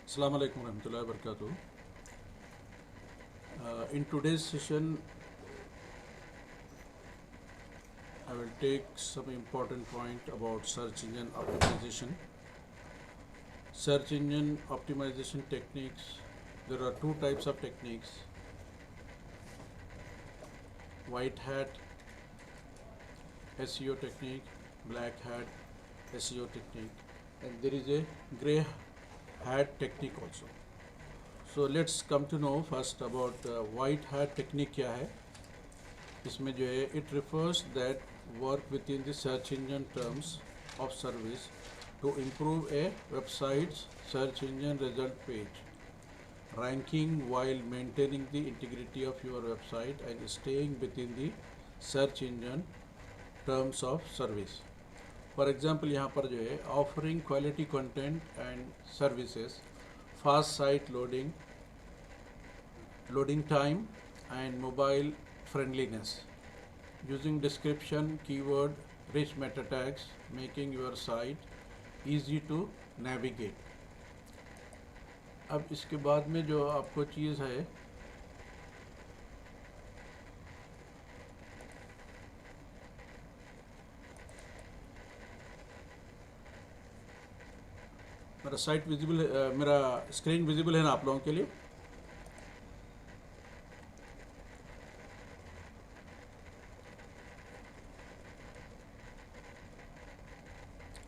Assalamu alaikum warahmatullahi wabarakatuh. In today's session, I will take some important point about search engine optimization. Search engine optimization techniques. There are two types of techniques: white hat SEO technique, black hat SEO technique, and there is a gray hat technique also. So let's come to know first about white hat technique क्या है. इसमें जो है it refers that work within the search engine terms of service to improve a website's search engine result page ranking while maintaining the integrity of your website and staying within the search engine terms of service. For example, यहाँ पर जो है offering quality content and services, fast site loading time and mobile friendliness, using description, keyword, rich meta tags, making your site easy to navigate. अब इसके बाद में जो आपको चीज़ है मेरा साइट विजिबल मेरा स्क्रीन विजिबल है ना आप लोगों के लिए?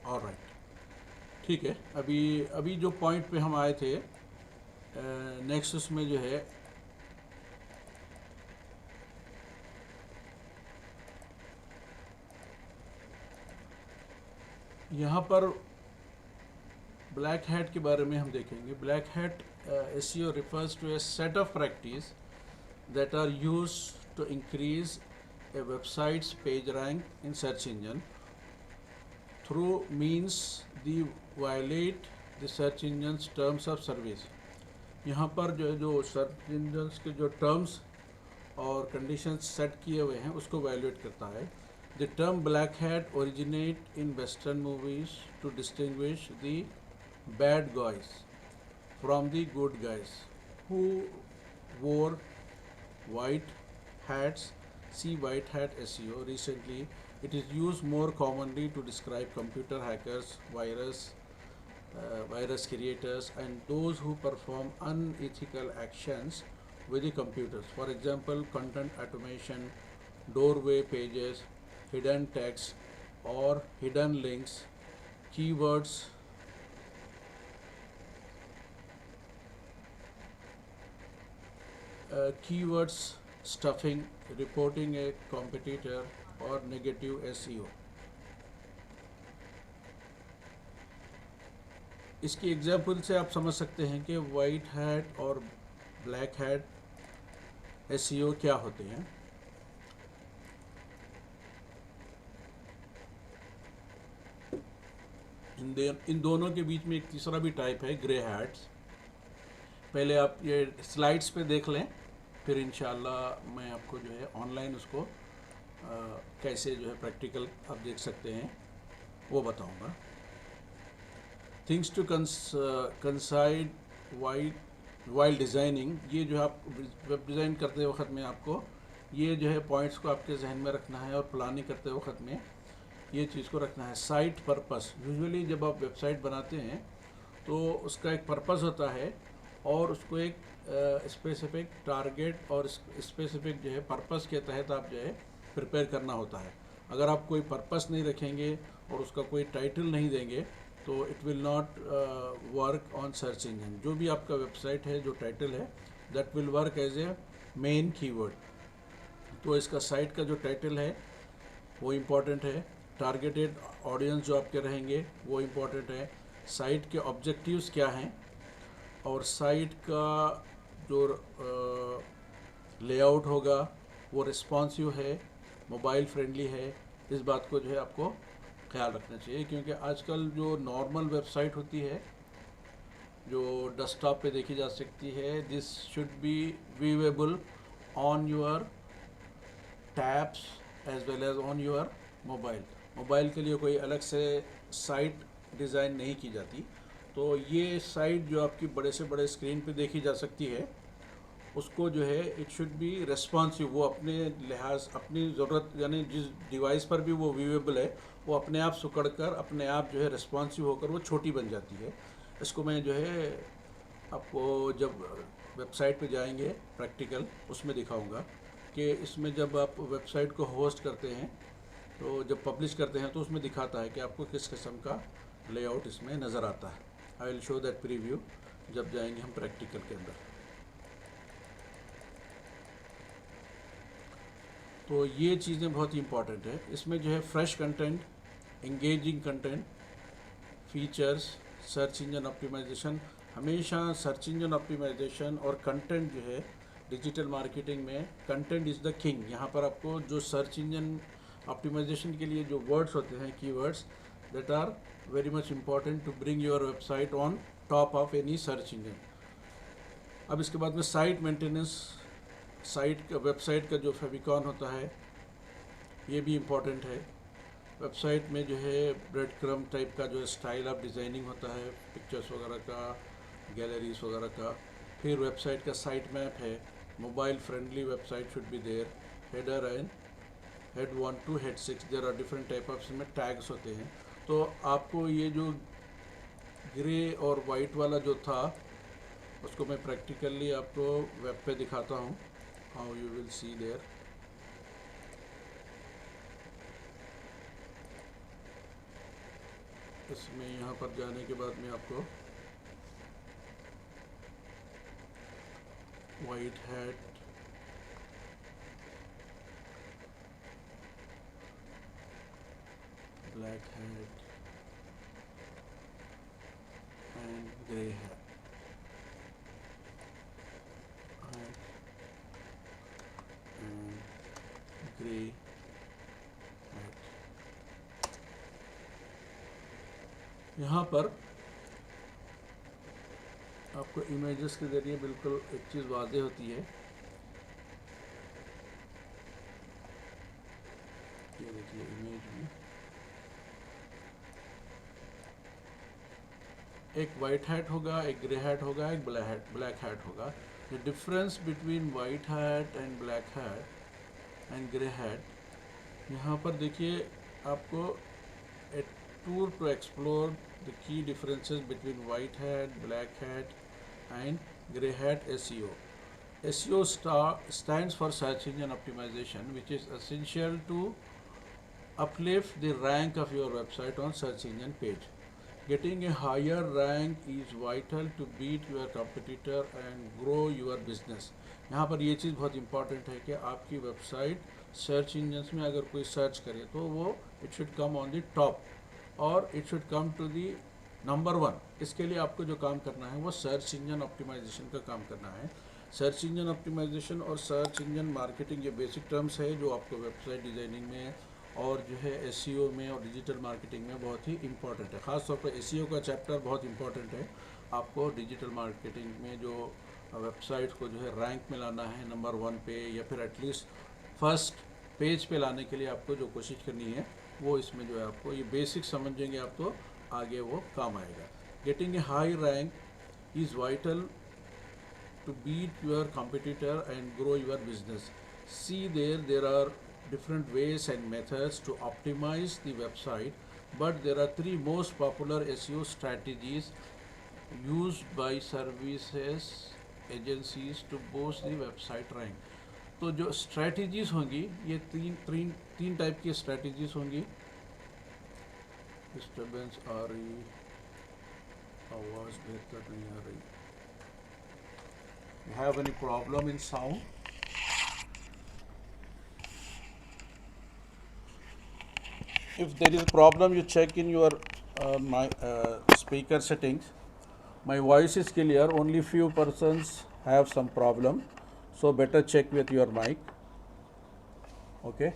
ऑलराइट, ठीक है. अभी जो पॉइंट पे हम आए थे नेक्स्ट उसमें जो है यहाँ पर ब्लैक हैट के बारे में हम देखेंगे. Black hat SEO refers to a set of practice that are used to increase a website's page rank in search engine through means the violate the search engine's terms of service. यहाँ पर जो search engines के जो terms और conditions set किए हुए हैं उसको वैल्यूएट करता है. The term black hat originate in western movies to distinguish the bad guys from the good guys who wore white hats. See white hat SEO. Recently, it is used more commonly to describe computer hackers, virus creators, and those who perform unethical actions with the computers. For example, content automation, doorway pages, hidden text, or hidden links, keywords. Keywords stuffing, reporting a competitor, or negative SEO. इसकी example से आप समझ सकते हैं कि white hat और black hat SEO क्या होते हैं. इन दोनों के बीच में एक तीसरा भी टाइप है, ग्रे हैट्स. पहले आप ये स्लाइड्स पे देख लें, फिर इंशाल्लाह मैं आपको जो है ऑनलाइन उसको कैसे जो है प्रैक्टिकल आप देख सकते हैं वो बताऊंगा. Things to consider while designing. ये जो आप वेब डिज़ाइन करते वक्त में आपको ये जो है पॉइंट्स को आपके जहन में रखना है और प्लानिंग करते वक्त में ये चीज़ को रखना है. Site purpose. यूजुअली जब आप वेबसाइट बनाते हैं तो उसका एक पर्पस होता है और उसको एक स्पेसिफिक टारगेट और स्पेसिफिक जो है पर्पस के तहत आप जो है प्रिपेयर करना होता है. अगर आप कोई पर्पस नहीं रखेंगे और उसका कोई टाइटल नहीं देंगे तो it will not work on search engine. जो भी आपका वेबसाइट है जो टाइटल है that will work as a main keyword. तो इसका साइट का जो टाइटल है वो इम्पॉर्टेंट है. टारगेटेड ऑडियंस जो आपके रहेंगे वो इम्पॉर्टेंट है. साइट के ऑब्जेक्टिव्स क्या हैं और साइट का जो लेआउट होगा वो रिस्पॉन्सिव है, मोबाइल फ्रेंडली है. इस बात को जो है आपको ख्याल रखना चाहिए क्योंकि आजकल जो नॉर्मल वेबसाइट होती है जो डेस्कटॉप पे देखी जा सकती है, this should be viewable on your tabs as well as on your mobile. Mobile के लिए कोई अलग से साइट डिज़ाइन नहीं की जाती. तो ये साइट जो आपकी बड़े से बड़े स्क्रीन पे देखी जा सकती है, उसको जो है इट शुड बी रेस्पॉन्सिव, वो अपने लिहाज अपनी ज़रूरत यानी जिस डिवाइस पर भी वो व्यूएबल है वो अपने आप सिकुड़ कर अपने आप जो है रेस्पॉन्सिव होकर वो छोटी बन जाती है। इसको मैं जो है आपको जब वेबसाइट पे जाएंगे प्रैक्टिकल उसमें दिखाऊंगा कि इसमें जब आप वेबसाइट को होस्ट करते हैं तो जब पब्लिश करते हैं तो उसमें दिखाता है कि आपको किस किस्म का लेआउट इसमें नज़र आता है। I will show that preview जब जाएंगे हम प्रैक्टिकल के अंदर। तो ये चीज़ें बहुत ही इंपॉर्टेंट है। इसमें जो है fresh content, engaging content, features, search engine optimisation, हमेशा सर्च इंजन ऑप्टिमाइजेशन और कंटेंट जो है डिजिटल मार्केटिंग में कंटेंट इज़ द किंग। यहाँ पर आपको जो सर्च इंजन ऑप्टिमाइजेशन के लिए जो वर्ड्स होते हैं, keywords that are very much important to bring your website on top of any search engine. अब इसके बाद में साइट मेंटेनेंस, साइट का वेबसाइट का जो फेविकॉन होता है ये भी इम्पॉर्टेंट है। वेबसाइट में जो है ब्रेड क्रम टाइप का जो स्टाइल ऑफ डिज़ाइनिंग होता है, पिक्चर्स वगैरह का, गैलरीज वगैरह का। फिर वेबसाइट का साइट मैप है, mobile friendly website should be there, header and head 1 to head 6, there are different type of इसमें टैग्स होते हैं। तो आपको ये जो ग्रे और वाइट वाला जो था उसको मैं प्रैक्टिकली आपको वेब पे दिखाता हूँ, how you will see there. इसमें यहाँ पर जाने के बाद में आपको white hat, black hat and grey hat and grey hat. यहाँ पर आपको इमेजेस के ज़रिए बिल्कुल एक चीज़ वाज़ेह होती है। ये देखिए इमेज में एक वाइट हैट होगा, एक ग्रे हैट होगा, एक ब्लैक हैट होगा। The difference between white hat and black hat and grey hat, यहाँ पर देखिए आपको a tour to explore the key differences between white hat, black hat and grey hat SEO. SEO stands for search engine optimization, which is essential to uplift the rank of your website on search engine page. Getting a higher rank is vital to beat your competitor and grow your business. यहाँ पर ये चीज़ बहुत important है कि आपकी website search engines में अगर कोई सर्च करे तो वो it should come on the top और it should come to the number 1। इसके लिए आपको जो काम करना है वो सर्च इंजन ऑप्टिमाइजेशन का काम करना है। सर्च इंजन ऑप्टिमाइजेशन और सर्च इंजन मार्केटिंग ये बेसिक टर्म्स है जो आपको वेबसाइट डिज़ाइनिंग में और जो है एसईओ में और डिजिटल मार्केटिंग में बहुत ही इम्पॉर्टेंट है। ख़ास तौर पर एसईओ का चैप्टर बहुत इम्पॉर्टेंट है। आपको डिजिटल मार्केटिंग में जो वेबसाइट को जो है रैंक में लाना है नंबर 1 पे या फिर एटलीस्ट फर्स्ट पेज पे लाने के लिए आपको जो कोशिश करनी है वो इसमें जो है आपको ये बेसिक समझेंगे आप तो आगे वो काम आएगा। Getting a high rank is vital to beat your competitor and grow your business. See there are different ways and methods to optimize the website, but there are 3 most popular SEO strategies used by services agencies to boost the website rank. तो जो strategies होंगी ये तीन type की strategies होंगी। Disturbance आ रही, आवाज़ बेहतर नहीं आ रही। You have any problem in sound? If there is a problem, you check in your my speaker settings. My voice is clear. Only few persons have some problem, so better check with your mic. Okay.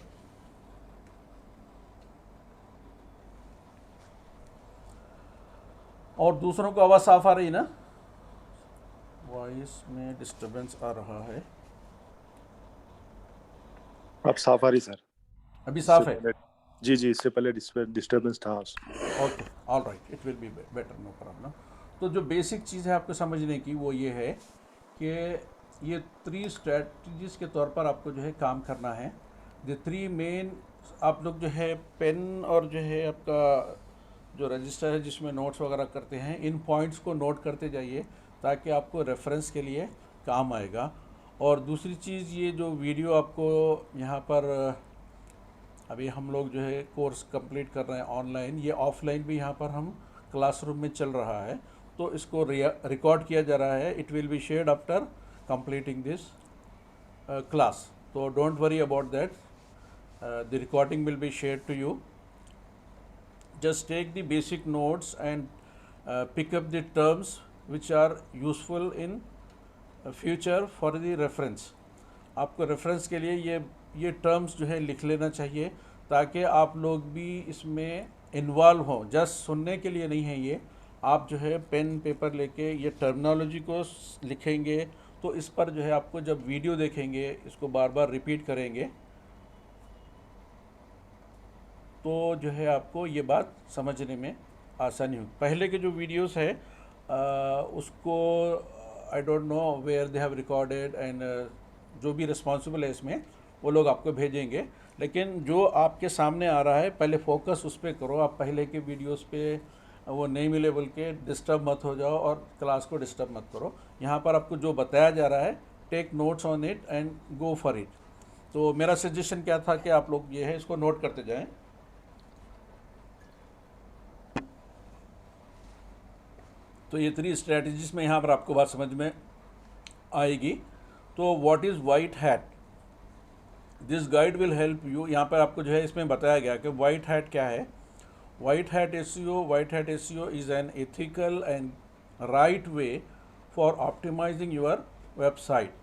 और दूसरों को आवाज़ साफ आ रही ना? Voice में disturbance आ रहा है। अब साफ आ रही सर? अभी साफ है? जी जी, इससे पहले डिस्टर्बेंस था। Okay, all right, it will be better, no problem. तो जो बेसिक चीज़ है आपको समझने की वो ये है कि ये 3 स्ट्रेटजीज़ के तौर पर आपको जो है काम करना है। द 3 मेन, आप लोग जो है पेन और जो है आपका जो रजिस्टर है जिसमें नोट्स वगैरह करते हैं, इन पॉइंट्स को नोट करते जाइए ताकि आपको रेफरेंस के लिए काम आएगा। और दूसरी चीज़, ये जो वीडियो आपको यहाँ पर अभी हम लोग जो है कोर्स कंप्लीट कर रहे हैं ऑनलाइन, ये ऑफलाइन भी यहाँ पर हम क्लासरूम में चल रहा है, तो इसको रिकॉर्ड किया जा रहा है। It will be shared after completing this class, तो don't worry about that, the recording will be shared to you. Just take the basic notes and pick up the terms which are useful in future for the reference। आपको reference के लिए ये terms जो है लिख लेना चाहिए ताकि आप लोग भी इसमें इन्वॉल्व हों। जस्ट सुनने के लिए नहीं है ये, आप जो है पेन पेपर लेके ये टर्मिनोलॉजी को लिखेंगे तो इस पर जो है आपको जब वीडियो देखेंगे इसको बार बार रिपीट करेंगे तो जो है आपको ये बात समझने में आसानी होगी। पहले के जो वीडियोस है उसको I don't know where they have recorded and जो भी रिस्पॉन्सिबल है इसमें वो लोग आपको भेजेंगे, लेकिन जो आपके सामने आ रहा है पहले फोकस उस पर करो। आप पहले के वीडियोस पे वो नहीं मिले बोल के डिस्टर्ब मत हो जाओ और क्लास को डिस्टर्ब मत करो। यहाँ पर आपको जो बताया जा रहा है take notes on it and go for it. तो मेरा सजेशन क्या था कि आप लोग ये है इसको नोट करते जाएं। तो ये 3 स्ट्रैटेजीज में यहाँ पर आपको बात समझ में आएगी। तो what is white hat, this guide will help you. यहाँ पर आपको जो है इसमें बताया गया कि वाइट हैट क्या है। White hat SEO is an ethical and right way for optimising your website.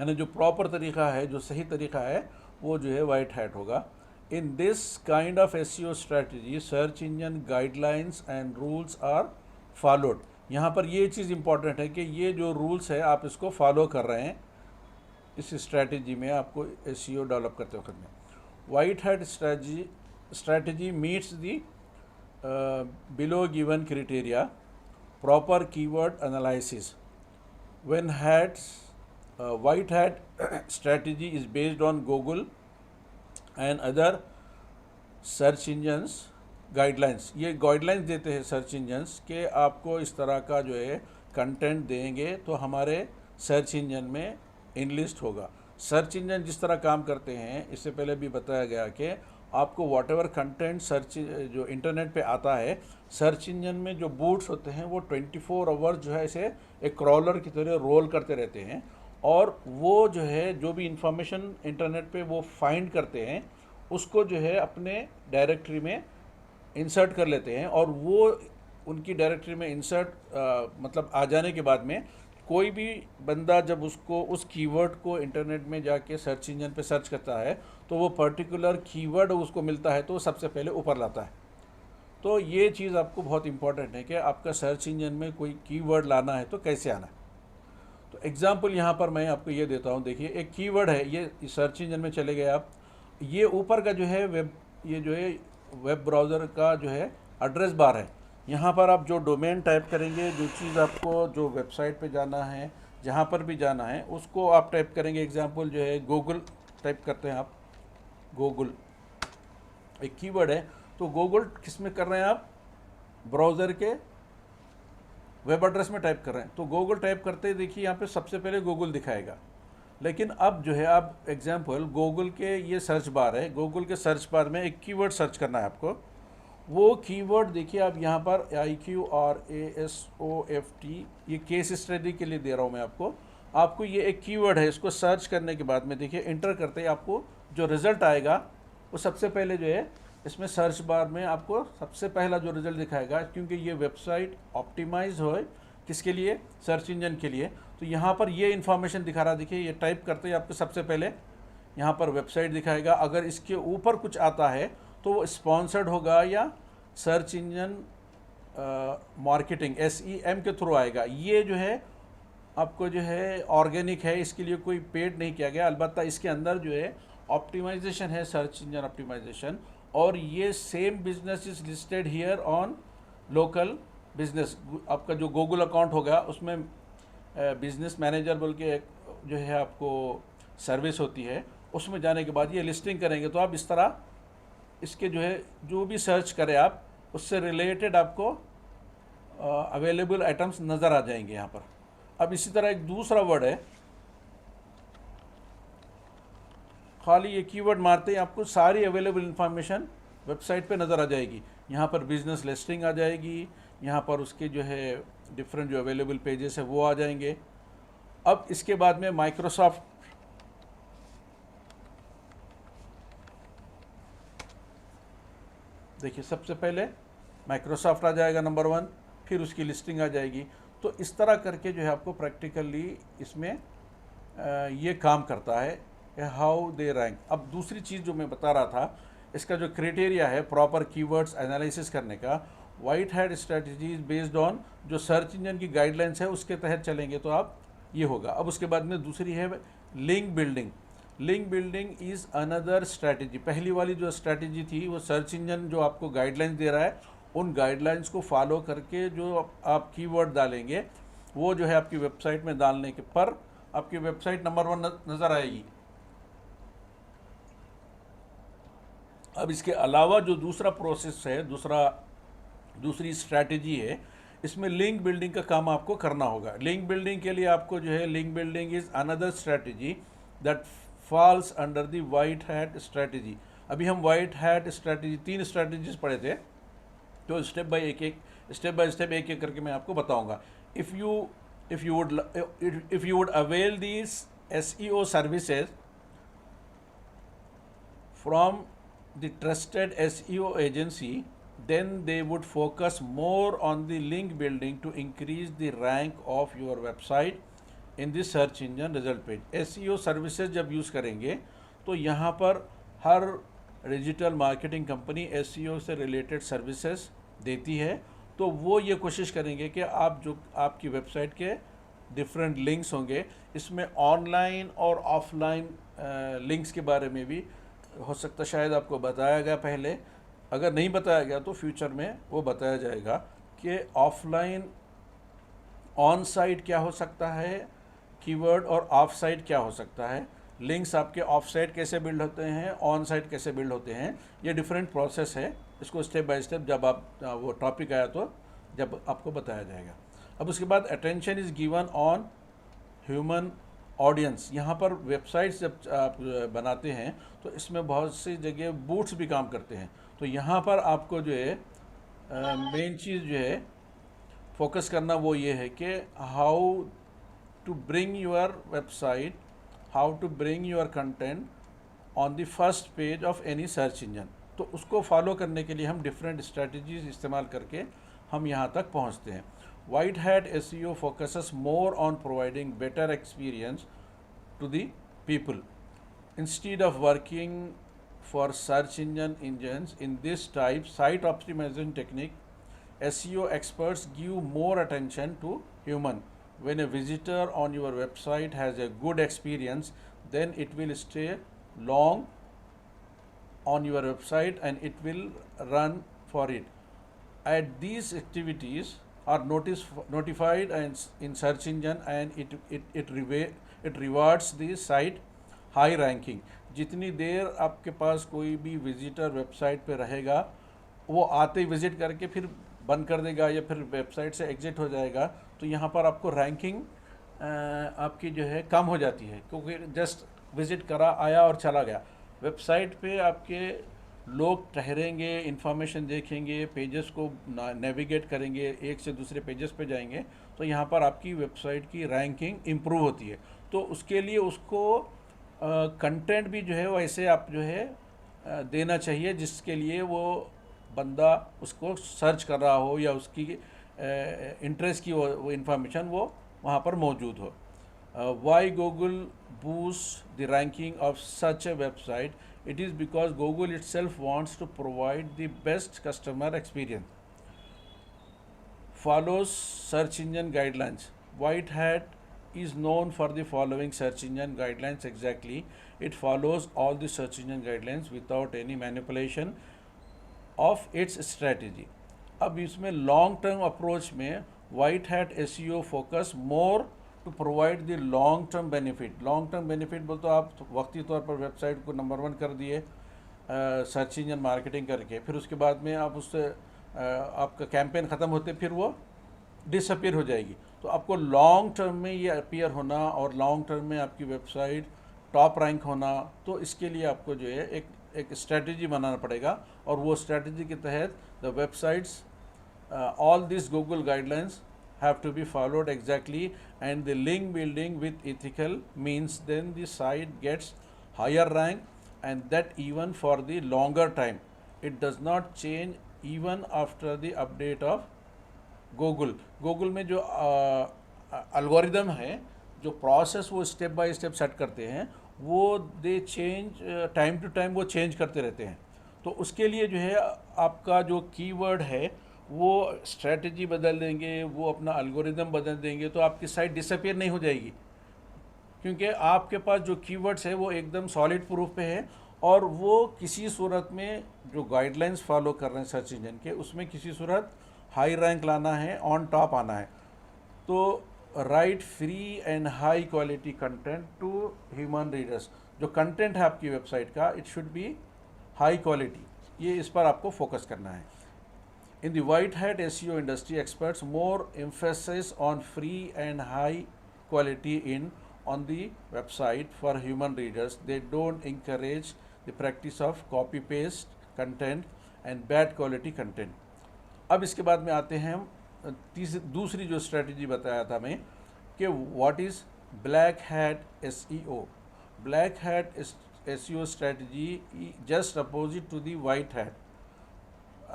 यानी जो प्रॉपर तरीका है, जो सही तरीका है, वो जो है वाइट हैट होगा। In this kind of SEO strategy search engine guidelines and rules are followed. यहाँ पर ये चीज़ इंपॉर्टेंट है कि ये जो रूल्स है आप इसको फॉलो कर रहे हैं इस स्ट्रैटेजी में, आपको एसईओ डेवलप करते वक्त में। White hat strategy meets the below given criteria, proper keyword analysis. When white hat strategy is based on Google and other search engines guidelines. ये गाइडलाइंस देते हैं सर्च इंजन्स के आपको इस तरह का जो है कंटेंट देंगे तो हमारे सर्च इंजन में इनलिस्ट होगा। सर्च इंजन जिस तरह काम करते हैं, इससे पहले भी बताया गया कि आपको व्हाटएवर कंटेंट सर्च जो इंटरनेट पे आता है, सर्च इंजन में जो बूट्स होते हैं वो 24 आवर्स जो है इसे एक क्रॉलर की तरह रोल करते रहते हैं और वो जो है जो भी इंफॉर्मेशन इंटरनेट पे वो फाइंड करते हैं उसको जो है अपने डायरेक्टरी में इंसर्ट कर लेते हैं। और वो उनकी डायरेक्टरी में इंसर्ट मतलब आ जाने के बाद में कोई भी बंदा जब उसको उस कीवर्ड को इंटरनेट में जाके सर्च इंजन पे सर्च करता है तो वो पर्टिकुलर कीवर्ड उसको मिलता है तो सबसे पहले ऊपर लाता है। तो ये चीज़ आपको बहुत इंपॉर्टेंट है कि आपका सर्च इंजन में कोई कीवर्ड लाना है तो कैसे आना है। तो एग्जांपल यहाँ पर मैं आपको ये देता हूँ। देखिए एक कीवर्ड है, ये सर्च इंजन में चले गए आप, ये ऊपर का जो है ये जो है वेब ब्राउज़र का जो है एड्रेस बार है। यहाँ पर आप जो डोमेन टाइप करेंगे, जो चीज़ आपको जो वेबसाइट पे जाना है, जहाँ पर भी जाना है उसको आप टाइप करेंगे। एग्जांपल जो है गूगल टाइप करते हैं आप, गूगल एक कीवर्ड है, तो गूगल किस में कर रहे हैं आप, ब्राउज़र के वेब एड्रेस में टाइप कर रहे हैं। तो गूगल टाइप करते ही देखिए यहाँ पे सबसे पहले गूगल दिखाएगा। लेकिन अब जो है आप एग्जांपल गूगल के ये सर्च बार है, गूगल के सर्च बार में एक कीवर्ड सर्च करना है आपको। वो कीवर्ड देखिए आप यहाँ पर IQRASOFT, ये केस स्टडी के लिए दे रहा हूँ मैं आपको ये एक कीवर्ड है। इसको सर्च करने के बाद में देखिए इंटर करते ही आपको जो रिज़ल्ट आएगा वो सबसे पहले जो है इसमें सर्च बार में आपको सबसे पहला जो रिज़ल्ट दिखाएगा, क्योंकि ये वेबसाइट ऑप्टिमाइज हो किसके लिए, सर्च इंजन के लिए। तो यहाँ पर ये इन्फॉर्मेशन दिखा रहा है। देखिए ये टाइप करते ही आपको सबसे पहले यहाँ पर वेबसाइट दिखाएगा। अगर इसके ऊपर कुछ आता है तो वो स्पॉन्सर्ड होगा या सर्च इंजन मार्केटिंग SEM के थ्रू आएगा। ये जो है आपको जो है ऑर्गेनिक है, इसके लिए कोई पेड नहीं किया गया। अलबत्ता इसके अंदर जो है ऑप्टिमाइजेशन है, सर्च इंजन ऑप्टिमाइजेशन, और ये same business is listed here on local business, आपका जो गूगल अकाउंट होगा उसमें बिजनेस मैनेजर बोल के एक जो है आपको सर्विस होती है, उसमें जाने के बाद ये लिस्टिंग करेंगे तो आप इस तरह इसके जो है जो भी सर्च करें आप उससे रिलेटेड आपको अवेलेबल आइटम्स नज़र आ जाएंगे यहाँ पर। अब इसी तरह एक दूसरा वर्ड है, खाली ये कीवर्ड मारते ही आपको सारी अवेलेबल इंफॉर्मेशन वेबसाइट पे नज़र आ जाएगी। यहाँ पर बिजनेस लिस्टिंग आ जाएगी, यहाँ पर उसके जो है डिफरेंट जो अवेलेबल पेजेस है वो आ जाएंगे। अब इसके बाद में माइक्रोसॉफ्ट, देखिए सबसे पहले माइक्रोसॉफ्ट आ जाएगा नंबर 1, फिर उसकी लिस्टिंग आ जाएगी। तो इस तरह करके जो है आपको प्रैक्टिकली इसमें ये काम करता है, हाउ दे रैंक। अब दूसरी चीज़ जो मैं बता रहा था, इसका जो क्राइटेरिया है प्रॉपर कीवर्ड्स एनालिसिस करने का, white hat strategies based on जो सर्च इंजन की गाइडलाइंस है उसके तहत चलेंगे तो आप ये होगा। अब उसके बाद में दूसरी है link building. Link building is another strategy. पहली वाली जो स्ट्रैटेजी थी वो सर्च इंजन जो आपको गाइडलाइंस दे रहा है उन गाइडलाइंस को फॉलो करके जो आप कीवर्ड डालेंगे वो जो है आपकी वेबसाइट में डालने के पर आपकी वेबसाइट नंबर 1 नज़र आएगी। अब इसके अलावा जो दूसरा प्रोसेस है, दूसरी स्ट्रैटेजी है, इसमें लिंक बिल्डिंग का काम आपको करना होगा। लिंक बिल्डिंग के लिए आपको जो है link building is another strategy that falls under the white hat strategy. अभी हम वाइट हैट स्ट्रैटेजी 3 स्ट्रैटेजीज पढ़े थे, तो स्टेप बाय स्टेप एक एक करके मैं आपको बताऊंगा। If you would avail these SEO services from the trusted SEO agency, then they would focus more on the link building to increase the rank of your website in the search engine result page। SEO services जब use करेंगे तो यहाँ पर हर digital marketing company SEO से related services देती है, तो वो ये कोशिश करेंगे कि आप जो आपकी वेबसाइट के डिफरेंट लिंक्स होंगे, इसमें ऑनलाइन और ऑफलाइन लिंक्स के बारे में भी हो सकता शायद आपको बताया गया पहले, अगर नहीं बताया गया तो फ्यूचर में वो बताया जाएगा कि ऑफलाइन ऑन साइट क्या हो सकता है कीवर्ड और ऑफ साइट क्या हो सकता है, लिंक्स आपके ऑफ साइट कैसे बिल्ड होते हैं, ऑन साइट कैसे बिल्ड होते हैं। ये डिफरेंट प्रोसेस है, इसको स्टेप बाय स्टेप जब आप वो टॉपिक आया तो जब आपको बताया जाएगा। अब उसके बाद attention is given on human audience. यहाँ पर वेबसाइट्स जब आप बनाते हैं तो इसमें बहुत सी जगह बूट्स भी काम करते हैं, तो यहाँ पर आपको जो है मेन चीज़ जो है फोकस करना वो ये है कि how to bring your website, how to bring your content on the first page of any search engine. तो उसको फॉलो करने के लिए हम डिफरेंट स्ट्रेटजीज इस्तेमाल करके हम यहाँ तक पहुँचते हैं। White Hat SEO focuses more on providing better experience to the people. Instead of working for search engines in this type site optimization technique, SEO experts give more attention to human. When a visitor on your website has a good experience, then it will stay long on your website and it will run for it. At these activities are notified and in search engine and it rewards the site high ranking। जितनी देर आपके पास कोई भी visitor website पे रहेगा वो आते ही visit करके फिर बंद कर देगा या फिर वेबसाइट से एग्जिट हो जाएगा, तो यहाँ पर आपको रैंकिंग आपकी जो है कम हो जाती है, क्योंकि जस्ट विजिट करा आया और चला गया। वेबसाइट पे आपके लोग ठहरेंगे, इंफॉर्मेशन देखेंगे, पेजेस को नेविगेट करेंगे, एक से दूसरे पेजेस पे जाएंगे, तो यहाँ पर आपकी वेबसाइट की रैंकिंग इम्प्रूव होती है। तो उसके लिए उसको कंटेंट भी जो है वैसे आप जो है देना चाहिए जिसके लिए वो बंदा उसको सर्च कर रहा हो या उसकी इंटरेस्ट की वो इंफॉर्मेशन वो वहाँ पर मौजूद हो। Why Google boosts the ranking of such a website? It is because Google itself wants to provide the best customer experience. Follows search engine guidelines. White Hat is known for the following search engine guidelines exactly. It follows all the search engine guidelines without any manipulation of its strategy. अब इसमें long term approach में white hat SEO focus more to provide the long term benefit. Long term benefit बोल तो आप वक्ती तौर पर website को नंबर 1 कर दिए सर्च इंजन मार्केटिंग करके, फिर उसके बाद में आप उससे आपका कैंपेन ख़त्म होते फिर वो डिसअपीयर हो जाएगी। तो आपको लॉन्ग टर्म में ये अपीयर होना और लॉन्ग टर्म में आपकी वेबसाइट टॉप रैंक होना, तो इसके लिए आपको जो है एक स्ट्रेटजी बनाना पड़ेगा। और वो स्ट्रेटजी के तहत the websites all these Google guidelines have to be followed exactly, and the link building with ethical means then the site gets higher rank, and that even for the longer time. It does not change even after the update of Google में जो algorithm है, जो process वो step by step set करते हैं, वो they change time to time, वो change करते रहते हैं। तो उसके लिए जो है आपका जो कीवर्ड है वो स्ट्रेटजी बदल देंगे, वो अपना अल्गोरिदम बदल देंगे, तो आपकी साइट डिसअपीयर नहीं हो जाएगी, क्योंकि आपके पास जो कीवर्ड्स है वो एकदम सॉलिड प्रूफ पे है, और वो किसी सूरत में जो गाइडलाइंस फॉलो कर रहे हैं सर्च इंजन के, उसमें किसी सूरत हाई रैंक लाना है, ऑन टॉप आना है। तो write free and high quality content to human readers. जो कंटेंट है आपकी वेबसाइट का, it should be high quality, ये इस पर आपको फोकस करना है। In the white hat SEO industry, experts more emphasis on free and high quality on the website for human readers. They don't encourage the practice of copy paste content and bad quality content. अब इसके बाद में आते हैं हम दूसरी जो strategy बताया था मैं, कि what is black hat SEO। Black hat SEO strategy just opposite to the white hat.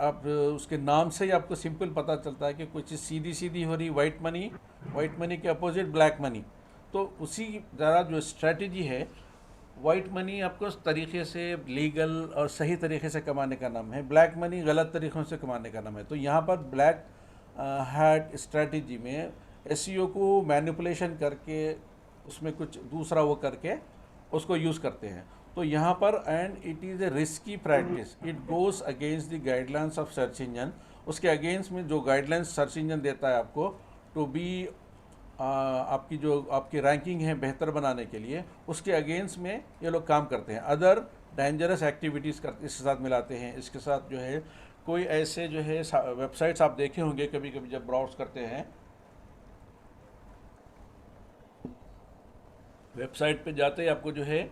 अब उसके नाम से ही आपको सिंपल पता चलता है कि कुछ चीज़ सीधी सीधी हो रही, वाइट मनी के अपोजिट ब्लैक मनी। तो उसी ज़रा जो स्ट्रेटजी है, वाइट मनी आपको उस तरीके से लीगल और सही तरीके से कमाने का नाम है, ब्लैक मनी गलत तरीक़ों से कमाने का नाम है। तो यहाँ पर ब्लैक हैट स्ट्रेटजी में SEO को मैनिपुलेशन करके उसमें कुछ दूसरा वो करके उसको यूज़ करते हैं। तो यहाँ पर and it is a risky practice, it goes against the guidelines of search engine. उसके अगेंस्ट में जो गाइडलाइंस सर्च इंजन देता है आपको टू बी आपकी जो आपकी रैंकिंग है बेहतर बनाने के लिए, उसके अगेंस्ट में ये लोग काम करते हैं। अदर डेंजरस एक्टिविटीज़ करते इसके साथ मिलाते हैं। इसके साथ जो है कोई ऐसे जो है वेबसाइट्स आप देखे होंगे कभी कभी जब ब्राउज करते हैं, वेबसाइट पे जाते ही आपको जो है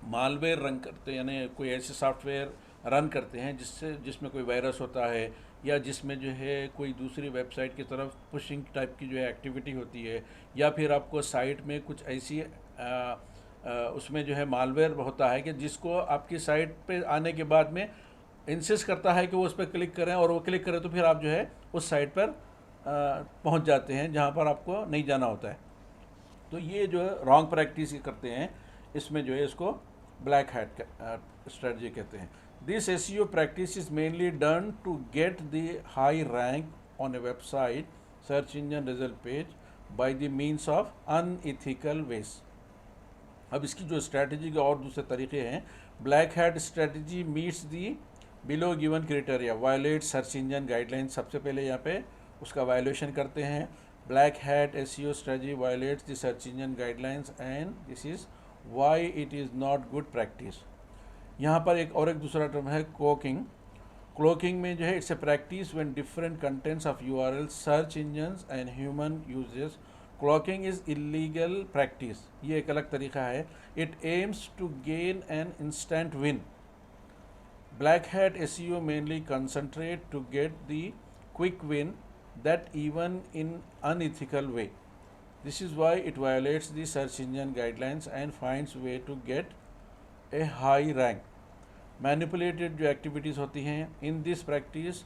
मालवेयर रन करते हैं, यानी कोई ऐसे सॉफ्टवेयर रन करते हैं जिसमें कोई वायरस होता है, या जिसमें जो है कोई दूसरी वेबसाइट की तरफ पुशिंग टाइप की जो है एक्टिविटी होती है, या फिर आपको साइट में कुछ ऐसी उसमें जो है मालवेयर होता है कि जिसको आपकी साइट पे आने के बाद में इंसिस्ट करता है कि वो उस पर क्लिक करें, और वो क्लिक करें तो फिर आप जो है उस साइट पर पहुंच जाते हैं जहां पर आपको नहीं जाना होता है। तो ये जो है रॉन्ग प्रैक्टिस करते हैं, इसमें जो है इसको ब्लैक हैट स्ट्रेटजी कहते हैं। This SEO practice is mainly done to get the high rank on a website search engine result page by the means of unethical ways. अब इसकी जो स्ट्रैटेजी के और दूसरे तरीके हैं। Black hat strategy meets the below given criteria, violate search engine guideline, सबसे पहले यहाँ पे उसका वायलेशन करते हैं। Black hat SEO strategy violates the search engine guidelines and this is why it is not good practice. यहाँ पर एक दूसरा टर्म है क्लोकिंग। क्लोकिंग में जो है it's a practice when different contents of URL search engines and human uses. Cloaking is illegal practice, ये एक अलग तरीका है। It aims to gain an instant win. Black hat SEO mainly concentrate to get the quick win that even in unethical way. This is why it violates the search engine guidelines and finds way to get a high rank. Manipulated जो activities होती हैं, in this practice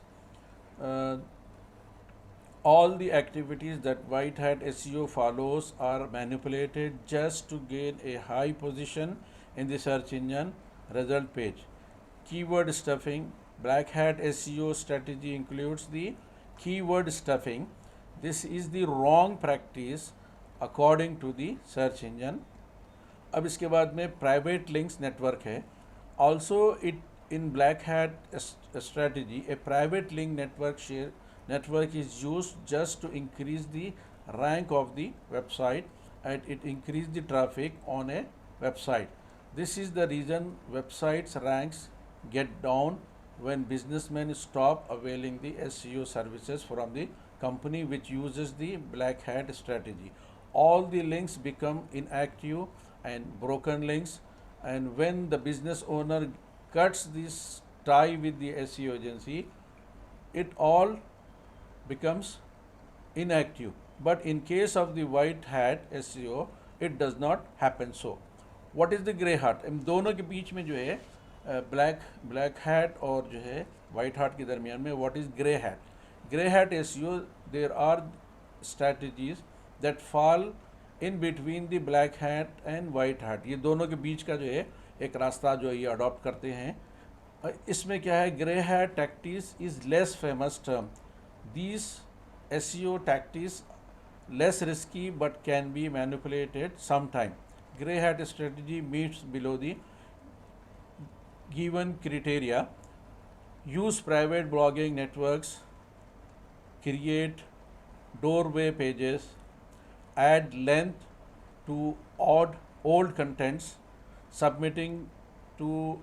all the activities that white hat SEO follows are manipulated just to gain a high position in the search engine result page. Keyword stuffing. Black hat SEO strategy includes the keyword stuffing. This is the wrong practice according to the search engine. अब इसके बाद में private links network है। Also it in black hat strategy, a private link network is used just to increase the rank of the website, and it increase the traffic on a website. This is the reason websites ranks get down when businessmen stop availing the SEO services from the company which uses the black hat strategy. All the links become inactive and broken links, and when the business owner cuts this tie with the SEO agency, it all becomes inactive. But in case of the white hat SEO, it does not happen so. What is the grey hat? इन दोनों के बीच में जो है black hat और जो है white hat के दरमियान में what is grey hat? Grey hat SEO, there are strategies that fall in between the black hat and white hat. ये दोनों के बीच का जो है एक रास्ता जो है ये अडॉप्ट करते हैं. इसमें क्या है, grey hat tactics is less famous term. These SEO tactics less risky but can be manipulated sometime. Grey hat strategy meets below the given criteria. Use private blogging networks, create doorway pages, add length to old contents, submitting to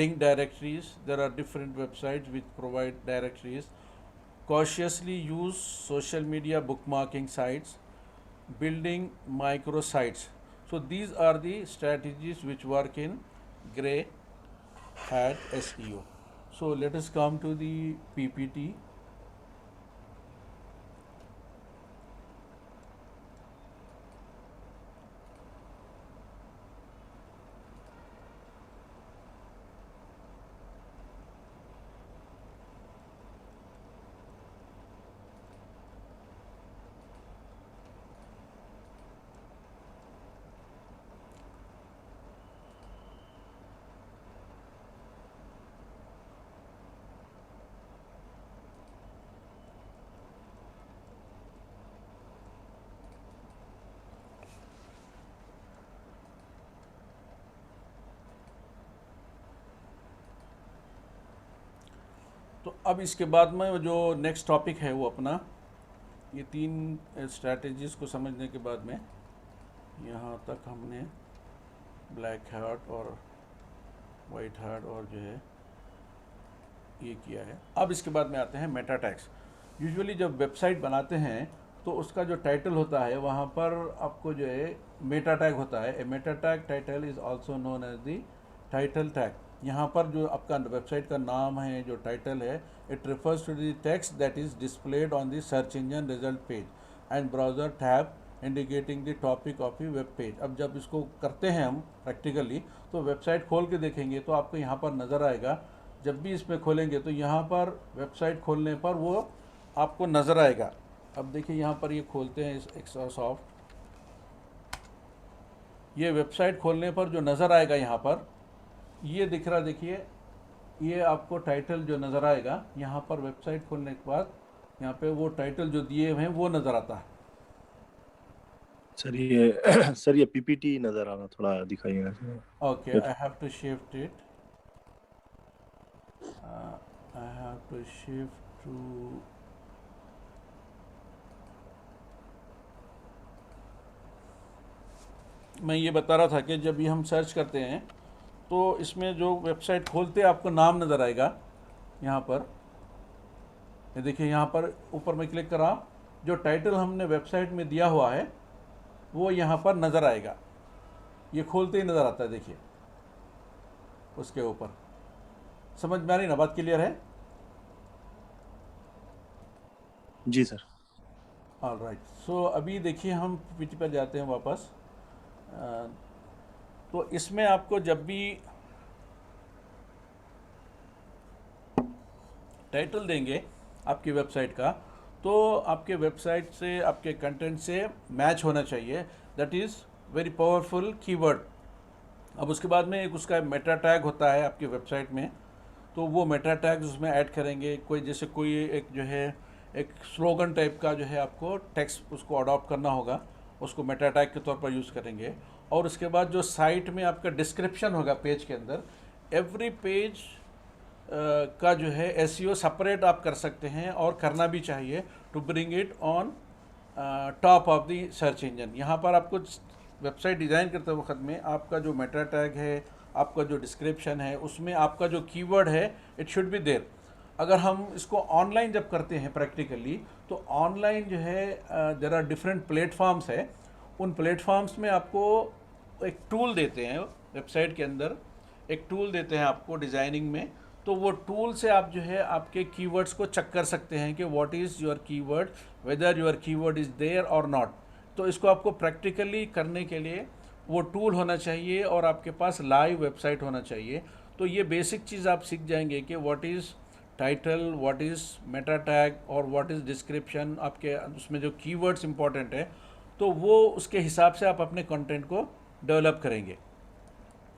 link directories. There are different websites which provide directories. Cautiously use social media bookmarking sites, building microsites. So these are the strategies which work in grey hat SEO. So let us come to the PPT. तो अब इसके बाद में जो next topic है वो अपना ये 3 स्ट्रैटेजीज़ को समझने के बाद में यहाँ तक हमने ब्लैक हैट और वाइट हैट और जो है ये किया है. अब इसके बाद में आते हैं मेटा टैग्स. यूजुअली जब वेबसाइट बनाते हैं तो उसका जो टाइटल होता है वहाँ पर आपको जो है मेटा टैग होता है. A meta tag title is also known as the title tag. यहाँ पर जो आपका वेबसाइट का नाम है, जो टाइटल है, it refers to the text that is displayed on the search engine result page and browser tab indicating the topic of the web page. अब जब इसको करते हैं हम प्रैक्टिकली तो वेबसाइट खोल के देखेंगे तो आपको यहाँ पर नज़र आएगा. जब भी इसमें खोलेंगे तो यहाँ पर वेबसाइट खोलने पर वो आपको नज़र आएगा. अब देखिए यहाँ पर ये खोलते हैं इस एक्सोसॉफ्ट. ये वेबसाइट खोलने पर जो नज़र आएगा यहाँ पर ये दिख रहा, देखिए ये आपको टाइटल जो नज़र आएगा यहाँ पर वेबसाइट खोलने के बाद यहाँ पे वो टाइटल जो दिए हुए हैं वो नज़र आता है. सर ये PPT नजर आ रहा, थोड़ा दिखाइएगा. Okay, I have to shift it. I have to shift to मैं ये बता रहा था कि जब भी हम सर्च करते हैं तो इसमें जो वेबसाइट खोलते आपको नाम नज़र आएगा यहाँ पर. ये देखिए यहाँ पर ऊपर में क्लिक करा, जो टाइटल हमने वेबसाइट में दिया हुआ है वो यहाँ पर नज़र आएगा. ये खोलते ही नज़र आता है, देखिए उसके ऊपर. समझ में आ रही ना बात? क्लियर है? जी सर. All right. सो अभी देखिए हम PPT पर जाते हैं वापस. तो इसमें आपको जब भी टाइटल देंगे आपकी वेबसाइट का तो आपके वेबसाइट से, आपके कंटेंट से मैच होना चाहिए. That is very powerful keyword. अब उसके बाद में एक उसका मेटा टैग होता है आपकी वेबसाइट में, तो वो मेटा टैग्स उसमें ऐड करेंगे. कोई जैसे कोई एक जो है एक स्लोगन टाइप का जो है आपको टेक्स्ट उसको अडॉप्ट करना होगा, उसको मेटा टैग के तौर पर यूज़ करेंगे. और उसके बाद जो साइट में आपका डिस्क्रिप्शन होगा पेज के अंदर, एवरी पेज का जो है एसईओ सेपरेट आप कर सकते हैं और करना भी चाहिए to bring it on top of the search engine. यहाँ पर आपको वेबसाइट डिज़ाइन करते वक्त में आपका जो मेटा टैग है, आपका जो डिस्क्रिप्शन है, उसमें आपका जो कीवर्ड है इट शुड बी देयर। अगर हम इसको ऑनलाइन जब करते हैं प्रैक्टिकली, तो ऑनलाइन जो है देयर आर डिफरेंट प्लेटफॉर्म्स है। उन प्लेटफॉर्म्स में आपको एक टूल देते हैं, वेबसाइट के अंदर एक टूल देते हैं आपको डिज़ाइनिंग में, तो वो टूल से आप जो है आपके कीवर्ड्स को चेक कर सकते हैं कि what is your keyword, whether your keyword is there और नॉट। तो इसको आपको प्रैक्टिकली करने के लिए वो टूल होना चाहिए और आपके पास लाइव वेबसाइट होना चाहिए। तो ये बेसिक चीज़ आप सीख जाएंगे कि what is title, what is Meta tag और व्हाट इज़ डिस्क्रिप्शन। आपके उसमें जो कीवर्ड्स इंपॉर्टेंट है तो वो उसके हिसाब से आप अपने कंटेंट को डेवलप करेंगे।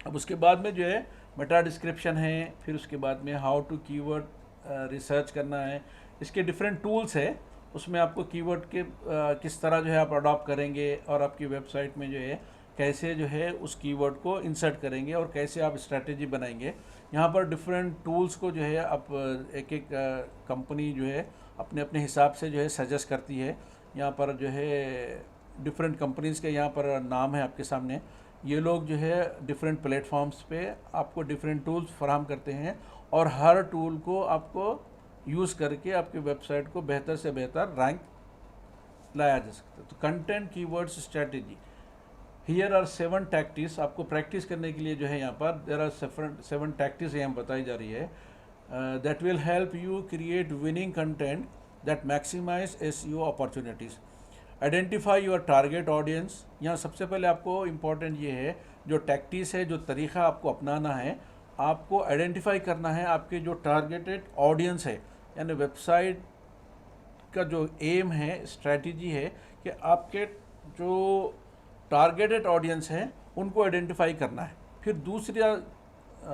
अब उसके बाद में जो है मेटा डिस्क्रिप्शन है, फिर उसके बाद में हाउ टू कीवर्ड रिसर्च करना है। इसके डिफरेंट टूल्स है, उसमें आपको कीवर्ड के किस तरह जो है आप अडॉप्ट करेंगे और आपकी वेबसाइट में जो है कैसे जो है उस कीवर्ड को इंसर्ट करेंगे और कैसे आप स्ट्रैटेजी बनाएंगे। यहाँ पर डिफरेंट टूल्स को जो है आप एक एक कंपनी जो है अपने अपने हिसाब से जो है सजेस्ट करती है। यहाँ पर जो है डिफरेंट कंपनीज़ के यहाँ पर नाम है आपके सामने। ये लोग जो है डिफरेंट प्लेटफॉर्म्स पे आपको डिफरेंट टूल्स फराहम करते हैं और हर टूल को आपको यूज़ करके आपकी वेबसाइट को बेहतर से बेहतर रैंक लाया जा सकता है। तो content keywords strategy, here are 7 tactics. आपको प्रैक्टिस करने के लिए जो है यहाँ पर देर आर 7 टैक्टिक्स यहाँ बताई जा रही है that will help you create winning content that maximise SEO opportunities. Identify your target audience. यहाँ सबसे पहले आपको इम्पॉर्टेंट ये है, जो टैक्टिस है, जो तरीक़ा आपको अपनाना है, आपको आइडेंटिफाई करना है आपके जो टारगेटेड ऑडियंस है, यानी वेबसाइट का जो एम है, स्ट्रैटेजी है कि आपके जो टारगेटेड ऑडियंस हैं उनको आइडेंटिफाई करना है। फिर दूसरा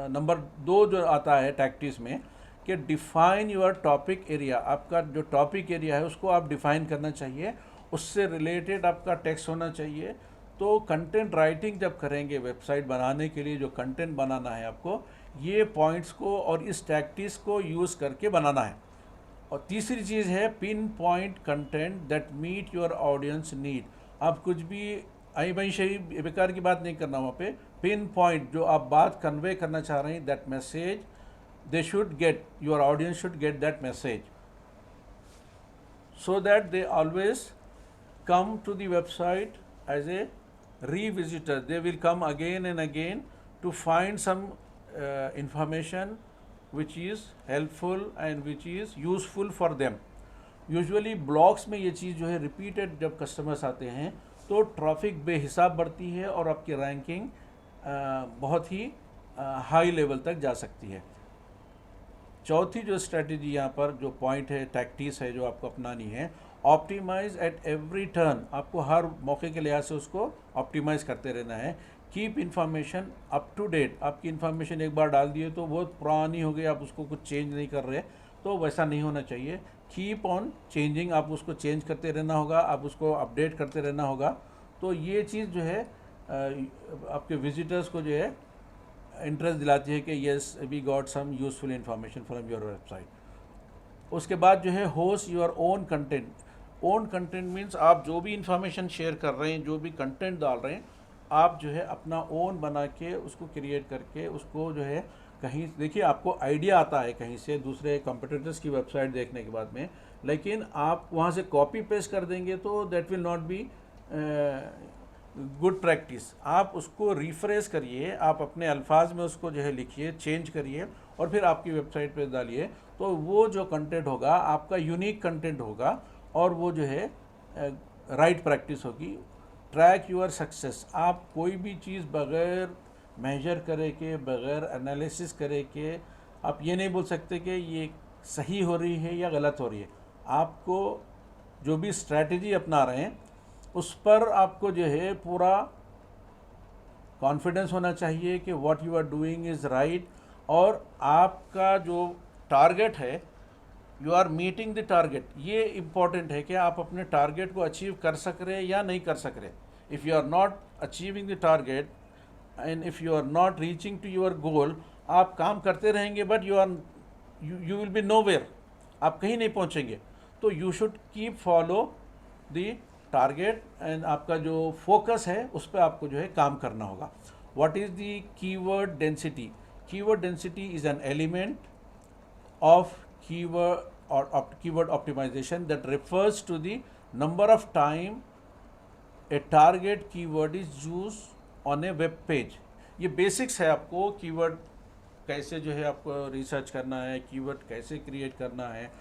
नंबर 2 जो आता है टैक्टिस में कि डिफ़ाइन योर टॉपिक एरिया। आपका जो टॉपिक एरिया है उसको आप डिफ़ाइन करना चाहिए, उससे रिलेटेड आपका टेक्स्ट होना चाहिए। तो कंटेंट राइटिंग जब करेंगे वेबसाइट बनाने के लिए, जो कंटेंट बनाना है आपको, ये पॉइंट्स को और इस टैक्टिस को यूज़ करके बनाना है। और तीसरी चीज़ है pinpoint content that meet your audience need. आप कुछ भी आई भाई शही बेकार की बात नहीं करना, वहाँ पे पिन पॉइंट जो आप बात कन्वे करना चाह रहे हैं, that message they should get, your audience should get that message, so that they always come to the website as a revisitor. They will come again and again to find some information which is helpful and which is useful for them. Usually blogs में ये चीज़ जो है repeated जब customers आते हैं तो traffic बेहिसाब बढ़ती है और आपकी रैंकिंग बहुत ही हाई लेवल तक जा सकती है। चौथी जो स्ट्रेटजी यहाँ पर जो पॉइंट है, टैक्टिस है जो आपको अपनानी है, ऑप्टिमाइज एट एवरी टर्न। आपको हर मौके के लिहाज से उसको ऑप्टिमाइज़ करते रहना है। Keep information up to date. आपकी इन्फॉर्मेशन एक बार डाल दिए तो बहुत पुरानी हो गई, आप उसको कुछ चेंज नहीं कर रहे, तो वैसा नहीं होना चाहिए। कीप ऑन चेंजिंग, आप उसको चेंज करते रहना होगा, आप उसको अपडेट करते रहना होगा। तो ये चीज़ जो है आपके विजिटर्स को जो है इंटरेस्ट दिलाती है कि yes we got some useful information from your website. उसके बाद जो है host your own content. Own content means आप जो भी इंफॉर्मेशन शेयर कर रहे हैं, जो भी कंटेंट डाल रहे हैं, आप जो है अपना ओन बना के उसको क्रिएट करके उसको जो है कहीं, देखिए आपको आइडिया आता है कहीं से दूसरे कंपटीटर्स की वेबसाइट देखने के बाद में, लेकिन आप वहाँ से कॉपी पेस्ट कर देंगे तो that will not be good practice. आप उसको रिफ्रेश करिए, आप अपने अल्फाज में उसको जो है लिखिए, चेंज करिए और फिर आपकी वेबसाइट पे डालिए, तो वो जो कंटेंट होगा आपका यूनिक कंटेंट होगा और वो जो है राइट प्रैक्टिस होगी। Track your success. आप कोई भी चीज़ बग़ैर मेजर करे के, बग़ैर एनालिसिस करे के आप ये नहीं बोल सकते कि ये सही हो रही है या गलत हो रही है। आपको जो भी स्ट्रैटेजी अपना रहे हैं उस पर आपको जो है पूरा कॉन्फिडेंस होना चाहिए कि what you are doing is right, और आपका जो टारगेट है you are meeting the target. ये इम्पॉर्टेंट है कि आप अपने टारगेट को अचीव कर सक रहे या नहीं कर सक रहे। If you are not achieving the target and if you are not reaching to your goal, आप काम करते रहेंगे but you are you will be nowhere, आप कहीं नहीं पहुंचेंगे। तो you should keep follow the target and आपका जो फोकस है उस पर आपको जो है काम करना होगा। What is the keyword density? Keyword density is an element of keyword or keyword optimization that refers to the number of time a target keyword is used on a web page। ये basics है, आपको keyword कैसे जो है आपको research करना है, keyword कैसे क्रिएट करना है,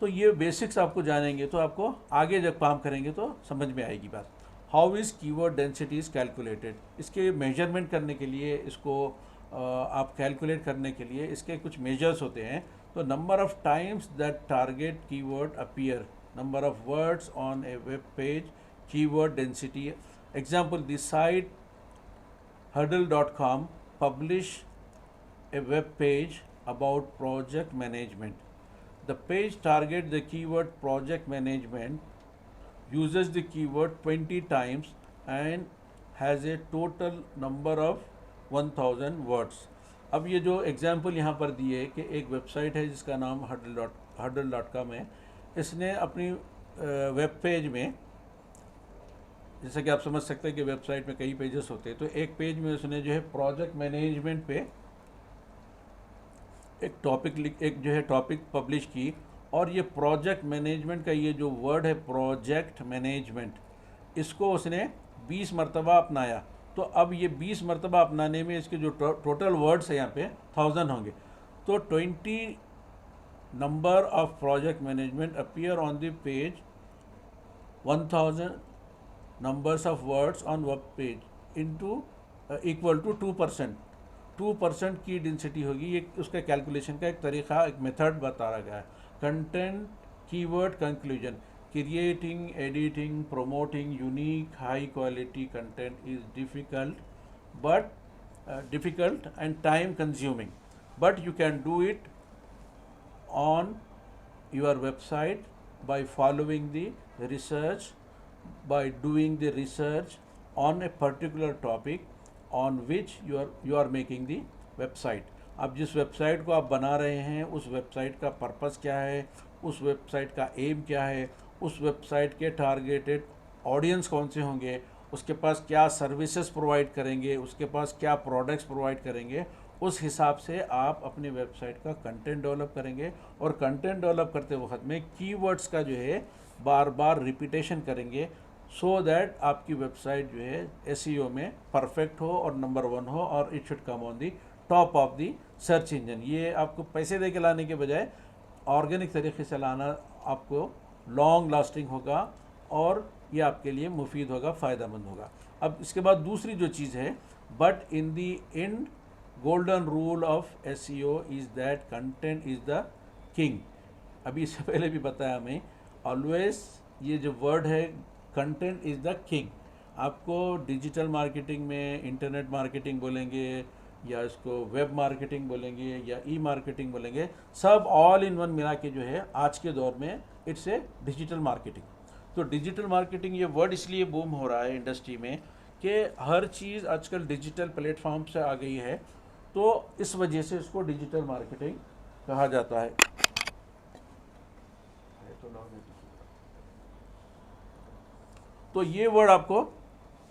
तो ये बेसिक्स आपको जानेंगे तो आपको आगे जब काम करेंगे तो समझ में आएगी बात। How is keyword density is calculated? इसके मेजरमेंट करने के लिए, इसको आप कैलकुलेट करने के लिए इसके कुछ मेजर्स होते हैं। तो number of times that target keyword appear, number of words on A web page, keyword density. Example, the site hurdle.com publish a web page about project management. The page targets the keyword project management, uses the keyword 20 times and has a total number of 1000 words। अब ये जो example यहाँ पर दिए है कि एक website है जिसका नाम hurdle.com है, इसने अपनी वेब पेज में, जैसा कि आप समझ सकते हैं कि वेबसाइट में कई पेजेस होते हैं, तो एक पेज में उसने जो है प्रोजेक्ट मैनेजमेंट पे एक जो है टॉपिक पब्लिश की। और ये प्रोजेक्ट मैनेजमेंट का ये जो वर्ड है प्रोजेक्ट मैनेजमेंट, इसको उसने 20 मरतबा अपनाया। तो अब ये 20 मरतबा अपनाने में इसके जो टोटल वर्ड्स है यहाँ पे 1000 होंगे। तो 20 number of project management appear on the page, 1000 numbers of words on web page into equal to 2%। 2% की डेंसिटी होगी। ये उसका कैलकुलेशन का एक तरीका, एक मेथड बता रहा है। Content keyword conclusion, creating, editing, promoting unique high quality content is difficult and time consuming, but you can do it on your website by following the research, by doing the research on a particular topic on which you are making the website। अब जिस website को आप बना रहे हैं उस website का purpose क्या है, उस वेबसाइट का एम क्या है, उस वेबसाइट के टारगेटेड ऑडियंस कौन से होंगे, उसके पास क्या सर्विसेज प्रोवाइड करेंगे, उसके पास क्या प्रोडक्ट्स प्रोवाइड करेंगे, उस हिसाब से आप अपनी वेबसाइट का कंटेंट डेवलप करेंगे। और कंटेंट डेवलप करते वक्त में कीवर्ड्स का जो है बार बार रिपीटेशन करेंगे, सो दैट आपकी वेबसाइट जो है एसईओ में परफेक्ट हो और नंबर 1 हो और it should come on the top of the search engine. ये आपको पैसे दे के लाने के बजाय ऑर्गेनिक तरीके से लाना आपको लॉन्ग लास्टिंग होगा और ये आपके लिए मुफीद होगा, फ़ायदेमंद होगा। अब इसके बाद दूसरी जो चीज़ है, but in the and golden rule of SEO is that content is the king. अभी इससे पहले भी बताया हमें, ऑलवेज ये जो वर्ड है कंटेंट इज़ द किंग। आपको डिजिटल मार्केटिंग में इंटरनेट मार्केटिंग बोलेंगे या इसको वेब मार्केटिंग बोलेंगे या ई मार्केटिंग बोलेंगे, सब ऑल इन वन मिला के जो है आज के दौर में इट्स ए डिजिटल मार्केटिंग। तो डिजिटल मार्केटिंग ये वर्ड इसलिए बूम हो रहा है इंडस्ट्री में कि हर चीज़ आजकल डिजिटल प्लेटफॉर्म से आ गई है, तो इस वजह से इसको डिजिटल मार्केटिंग कहा जाता है। तो ये वर्ड आपको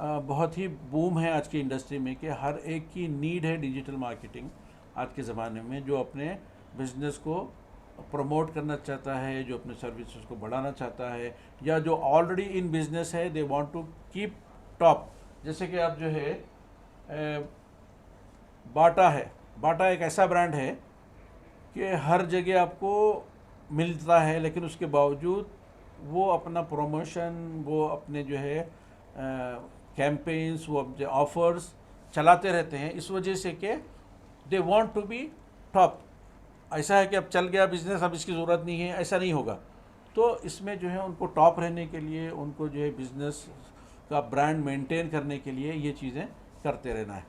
बहुत ही बूम है आज की इंडस्ट्री में कि हर एक की नीड है डिजिटल मार्केटिंग आज के ज़माने में, जो अपने बिजनेस को प्रमोट करना चाहता है, जो अपने सर्विसेज को बढ़ाना चाहता है, या जो ऑलरेडी इन बिजनेस है, they want to keep top. जैसे कि आप जो है बाटा है, बाटा एक ऐसा ब्रांड है कि हर जगह आपको मिलता है, लेकिन उसके बावजूद वो अपना प्रमोशन, वो अपने जो है कैंपेन्स, वो अपने ऑफर्स चलाते रहते हैं, इस वजह से कि they want to be top. ऐसा है कि अब चल गया बिज़नेस, अब इसकी ज़रूरत नहीं है, ऐसा नहीं होगा। तो इसमें जो है उनको टॉप रहने के लिए, उनको जो है बिज़नेस का ब्रांड मेंटेन करने के लिए ये चीज़ें करते रहना है।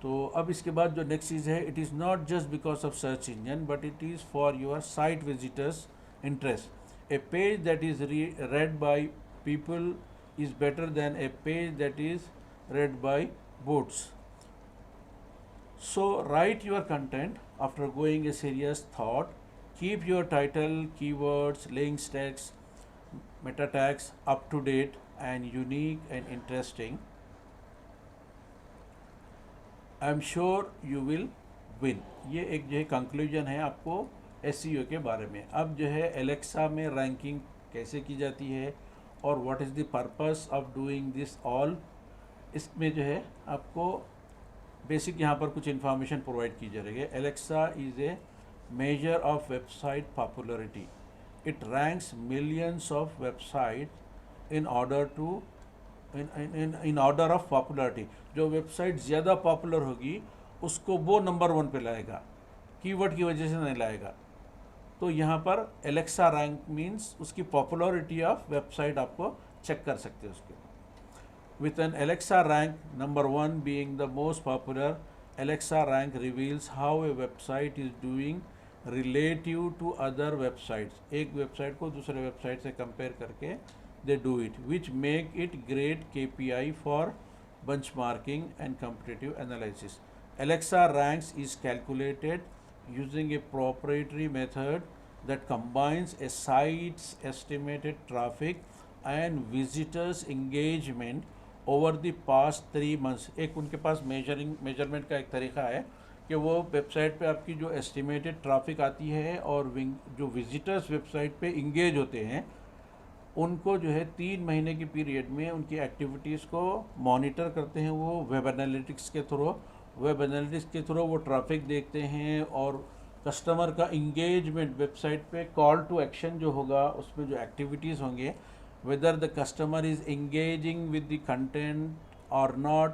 तो अब इसके बाद जो नेक्स्ट चीज़ है, it is not just because of search engine but it is for your site visitors interest. A page that is read by people is better than a page that is read by bots। So write your content after going a serious thought. Keep your title, keywords, links, text, meta tags up to date and unique and interesting. I am sure you will win. ये एक जो है conclusion है आपको SEO के बारे में। अब जो है एलेक्सा में रैंकिंग कैसे की जाती है और what is the purpose of doing this all, इसमें जो है आपको बेसिक यहाँ पर कुछ इन्फॉर्मेशन प्रोवाइड की जा रही है। Alexa is a measure of website popularity. It ranks millions of website in order to in order of popularity. जो वेबसाइट ज़्यादा पॉपुलर होगी उसको वो नंबर 1 पे लाएगा, कीवर्ड की वजह से नहीं लाएगा। तो यहाँ पर एलेक्सा रैंक मीन्स उसकी पॉपुलरिटी ऑफ वेबसाइट आपको चेक कर सकते हैं उसके। With an Alexa rank number 1 being the most popular, Alexa rank reveals how a website is doing relative to other websites. एक वेबसाइट को दूसरे वेबसाइट से कंपेयर करके they do it, which make it great KPI for benchmarking and competitive analysis. Alexa ranks is calculated using a proprietary method that combines a site's estimated traffic and visitors engagement over the past 3 months. एक उनके पास measurement का एक तरीका है कि वो website पे आपकी जो एस्टिमेटेड ट्रैफिक आती है और जो विजिटर्स वेबसाइट पे इंगेज होते हैं उनको जो है 3 महीने की पीरियड में उनकी एक्टिविटीज़ को मॉनिटर करते हैं। वो वेब एनालिटिक्स के थ्रू वो ट्रैफिक देखते हैं और कस्टमर का इंगेजमेंट वेबसाइट पे कॉल टू एक्शन जो होगा उसमें जो एक्टिविटीज़ होंगे, whether the customer is engaging with the content or not,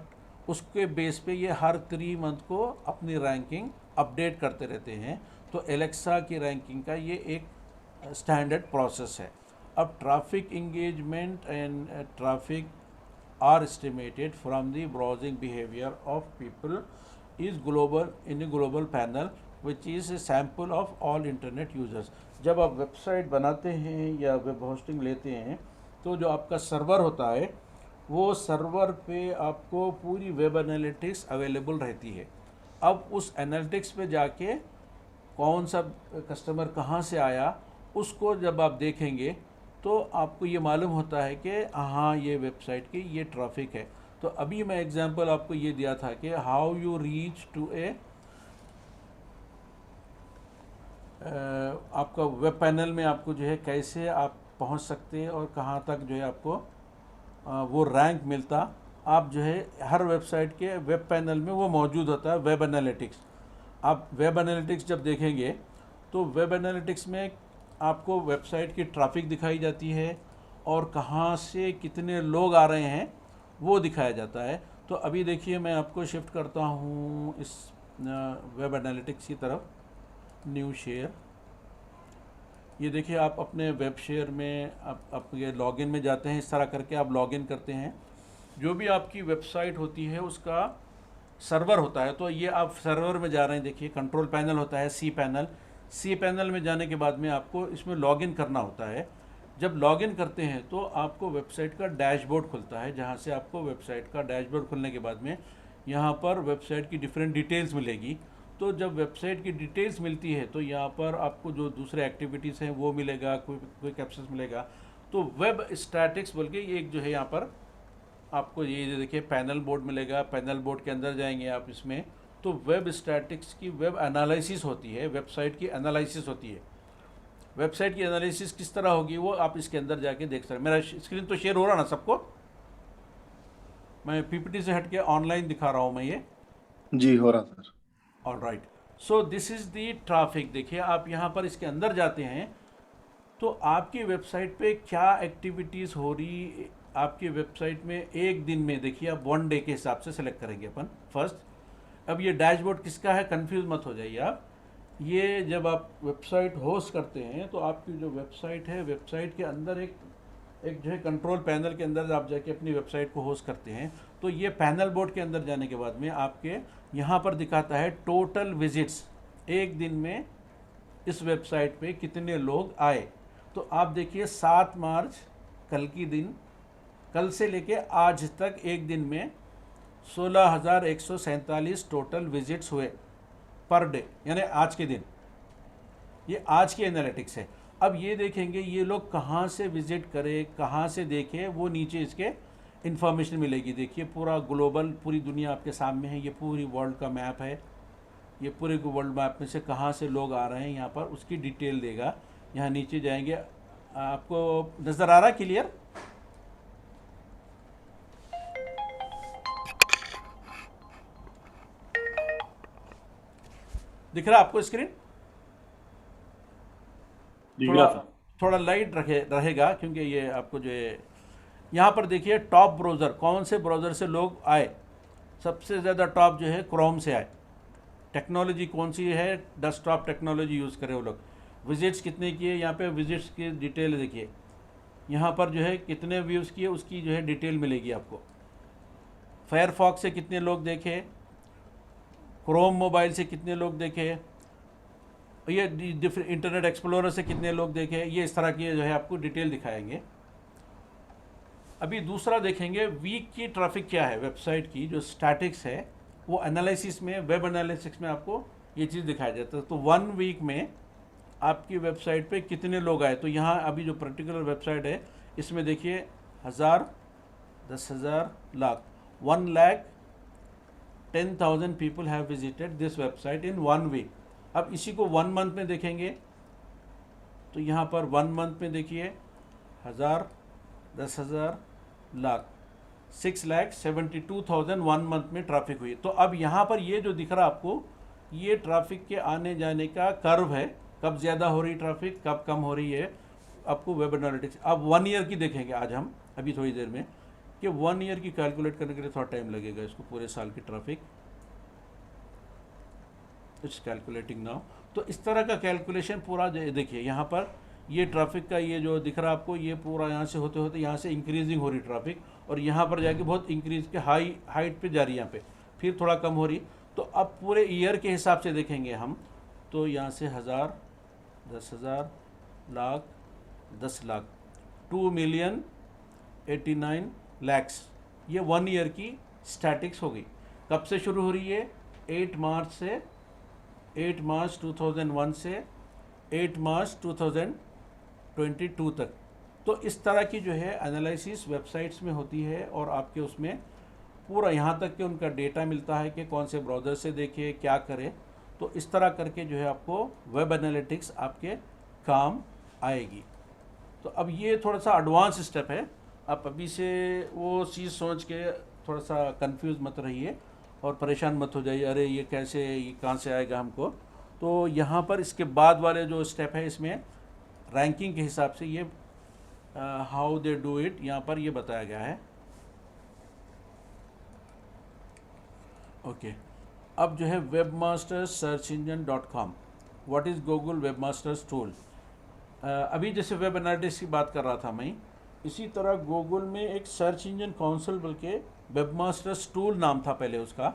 उसके बेस पे ये हर 3 मंथ को अपनी रैंकिंग अपडेट करते रहते हैं। तो एलेक्सा की रैंकिंग का ये एक स्टैंडर्ड प्रोसेस है। अब traffic engagement and traffic are estimated from the browsing behaviour of people is global in a global panel which is a sample of all internet users. जब आप वेबसाइट बनाते हैं या वेब होस्टिंग लेते हैं तो जो आपका सर्वर होता है वो सर्वर पे आपको पूरी वेब एनालिटिक्स अवेलेबल रहती है। अब उस एनालिटिक्स पे जाके कौन सा कस्टमर कहाँ से आया उसको जब आप देखेंगे तो आपको ये मालूम होता है कि हाँ ये वेबसाइट की ये ट्रैफिक है। तो अभी मैं एग्जांपल आपको ये दिया था कि हाउ यू रीच टू ए आपका वेब पैनल में आपको जो है कैसे आप पहुंच सकते हैं और कहां तक जो है आपको वो रैंक मिलता। आप जो है हर वेबसाइट के वेब पैनल में वो मौजूद होता है वेब एनालिटिक्स। आप वेब एनालिटिक्स जब देखेंगे तो वेब एनालिटिक्स में आपको वेबसाइट की ट्रैफिक दिखाई जाती है और कहां से कितने लोग आ रहे हैं वो दिखाया जाता है। तो अभी देखिए मैं आपको शिफ्ट करता हूं इस वेब एनालिटिक्स की तरफ। न्यू शेयर, ये देखिए आप अपने वेब शेयर में आप ये लॉगिन में जाते हैं। इस तरह करके आप लॉगिन करते हैं। जो भी आपकी वेबसाइट होती है उसका सर्वर होता है। तो ये आप सर्वर में जा रहे हैं, देखिए कंट्रोल पैनल होता है सी पैनल में जाने के बाद में आपको इसमें लॉगिन करना होता है। जब लॉगिन करते हैं तो आपको वेबसाइट का डैशबोर्ड खुलता है, जहाँ से आपको वेबसाइट का डैशबोर्ड खुलने के बाद में यहाँ पर वेबसाइट की डिफरेंट डिटेल्स मिलेगी। तो जब वेबसाइट की डिटेल्स मिलती है तो यहाँ पर आपको जो दूसरे एक्टिविटीज़ हैं वो मिलेगा, कोई एक्सेस मिलेगा। तो वेब स्टैटिक्स बोल के ये एक जो है यहाँ पर आपको ये देखिए पैनल बोर्ड मिलेगा। पैनल बोर्ड के अंदर जाएंगे आप, इसमें तो वेब स्टैटिक्स की वेब एनालिसिस होती है, वेबसाइट की एनालिसिस होती है। वेबसाइट की एनालिसिस किस तरह होगी वो आप इसके अंदर जाके देख सकते हैं। मेरा स्क्रीन तो शेयर हो रहा ना सबको? मैं पीपीटी से हट के ऑनलाइन दिखा रहा हूँ मैं ये। जी हो रहा sir. All right, so this is the traffic. देखिए आप यहाँ पर इसके अंदर जाते हैं तो आपकी वेबसाइट पे क्या एक्टिविटीज़ हो रही आपकी वेबसाइट में एक दिन में। देखिए आप 1 डे के हिसाब से सेलेक्ट करेंगे अपन फर्स्ट। अब ये डैशबोर्ड किसका है कंफ्यूज मत हो जाइए आप। ये जब आप वेबसाइट होस्ट करते हैं तो आपकी जो वेबसाइट है, वेबसाइट के अंदर एक जो है कंट्रोल पैनल के अंदर आप जाके अपनी वेबसाइट को होस्ट करते हैं। तो ये पैनल बोर्ड के अंदर जाने के बाद में आपके यहाँ पर दिखाता है टोटल विजिट्स, एक दिन में इस वेबसाइट पे कितने लोग आए। तो आप देखिए 7 मार्च कल की दिन, कल से लेके आज तक एक दिन में 16,147 टोटल विजिट्स हुए पर डे, यानी आज के दिन। ये आज की एनालिटिक्स है। अब ये देखेंगे ये लोग कहाँ से विजिट करें, कहाँ से देखें, वो नीचे इसके इन्फॉर्मेशन मिलेगी। देखिए पूरा ग्लोबल, पूरी दुनिया आपके सामने है, ये पूरी वर्ल्ड का मैप है। ये पूरे वर्ल्ड मैप में से कहाँ से लोग आ रहे हैं यहाँ पर उसकी डिटेल देगा। यहाँ नीचे जाएंगे, आपको नज़र आ रहा है क्लियर? दिख रहा है आपको स्क्रीन? दिख थोड़ा रहा सर। थोड़ा लाइट रहेगा क्योंकि ये आपको जो है यहाँ पर देखिए टॉप ब्राउज़र, कौन से ब्राउज़र से लोग आए। सबसे ज़्यादा टॉप जो है क्रोम से आए। टेक्नोलॉजी कौन सी है, डेस्कटॉप टेक्नोलॉजी यूज़ करें वो लोग। विजिट्स कितने किए, यहाँ पे विजिट्स की डिटेल देखिए। यहाँ पर जो है कितने व्यूज़ किए उसकी जो है डिटेल मिलेगी आपको। फायरफॉक्स से कितने लोग देखे, क्रोम मोबाइल से कितने लोग देखे, ये डिफरेंट इंटरनेट एक्सप्लोरर से कितने लोग देखे, ये इस तरह की जो है आपको डिटेल दिखाएंगे। अभी दूसरा देखेंगे वीक की ट्रैफिक क्या है, वेबसाइट की जो स्टैटिक्स है वो एनालिसिस में, वेब एनालिसिस में आपको ये चीज़ दिखाया जाता है। तो 1 वीक में आपकी वेबसाइट पे कितने लोग आए। तो यहाँ अभी जो पर्टिकुलर वेबसाइट है इसमें देखिए 1000, 10,000, lakh, 1,10,000 people have visited this website in 1 week. अब इसी को 1 मंथ में देखेंगे तो यहाँ पर 1 मंथ में देखिए 1000, 10,000, लाख, 6,72,000 1 मंथ में ट्रैफिक हुई। तो अब यहाँ पर ये जो दिख रहा आपको, ये ट्रैफिक के आने जाने का कर्व है, कब ज़्यादा हो रही ट्रैफिक, कब कम हो रही है आपको वेब एनालिटिक्स। अब 1 ईयर की देखेंगे आज हम अभी थोड़ी देर में, कि 1 ईयर की कैलकुलेट करने के लिए थोड़ा टाइम लगेगा इसको, पूरे साल की ट्रैफिक। It's calculating now. तो इस तरह का कैलकुलेशन पूरा देखिए यहाँ पर ये ट्रैफिक का ये जो दिख रहा है आपको, ये पूरा यहाँ से होते होते यहाँ से इंक्रीजिंग हो रही ट्रैफिक, और यहाँ पर जाके बहुत इंक्रीज के हाइट पे जा रही है, यहाँ पे फिर थोड़ा कम हो रही। तो अब पूरे ईयर के हिसाब से देखेंगे हम, तो यहाँ से 1000, 10,000, लाख, 10 लाख, 2,89,00,000, ये 1 ईयर की स्टैटिक्स हो गई। कब से शुरू हो रही है, 8 मार्च से, 8 मार्च 2001 से 8 मार्च 2022 तक। तो इस तरह की जो है एनालिसिस वेबसाइट्स में होती है, और आपके उसमें पूरा यहाँ तक कि उनका डेटा मिलता है कि कौन से ब्राउज़र से देखे, क्या करे। तो इस तरह करके जो है आपको वेब एनालिटिक्स आपके काम आएगी। तो अब ये थोड़ा सा एडवांस स्टेप है, आप अभी से वो चीज़ सोच के थोड़ा सा कंफ्यूज मत रहिए और परेशान मत हो जाइए, अरे ये कैसे, ये कहाँ से आएगा हमको। तो यहाँ पर इसके बाद वाले जो स्टेप है इसमें रैंकिंग के हिसाब से ये हाउ दे डू इट यहाँ पर ये बताया गया है। ओके, अब जो है webmasterssearchingan.com, what is Google webmasters tool. अभी जैसे वेब एनालिटिक्स की बात कर रहा था मैं, इसी तरह गूगल में एक सर्च इंजन काउंसिल, बल्कि वेबमास्टर्स टूल नाम था पहले उसका।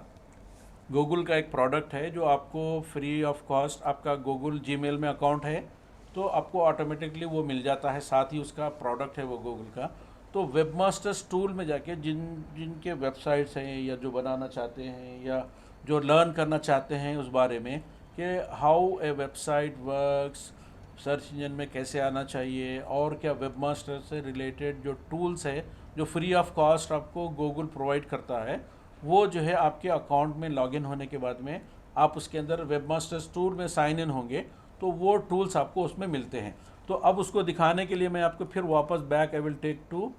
गूगल का एक प्रोडक्ट है जो आपको फ्री ऑफ कॉस्ट, आपका गूगल जीमेल में अकाउंट है तो आपको ऑटोमेटिकली वो मिल जाता है, साथ ही उसका प्रोडक्ट है वो गूगल का। तो वेबमास्टर्स टूल में जाके जिनके वेबसाइट्स हैं या जो बनाना चाहते हैं या जो लर्न करना चाहते हैं उस बारे में कि how a website works, search engine में कैसे आना चाहिए, और क्या वेबमास्टर से रिलेटेड जो टूल्स है जो फ्री ऑफ कॉस्ट आपको गूगल प्रोवाइड करता है, वो जो है आपके अकाउंट में लॉगिन होने के बाद में आप उसके अंदर वेबमास्टर्स टूल में साइन इन होंगे तो वो टूल्स आपको उसमें मिलते हैं। तो अब उसको दिखाने के लिए मैं आपको फिर वापस back I will take to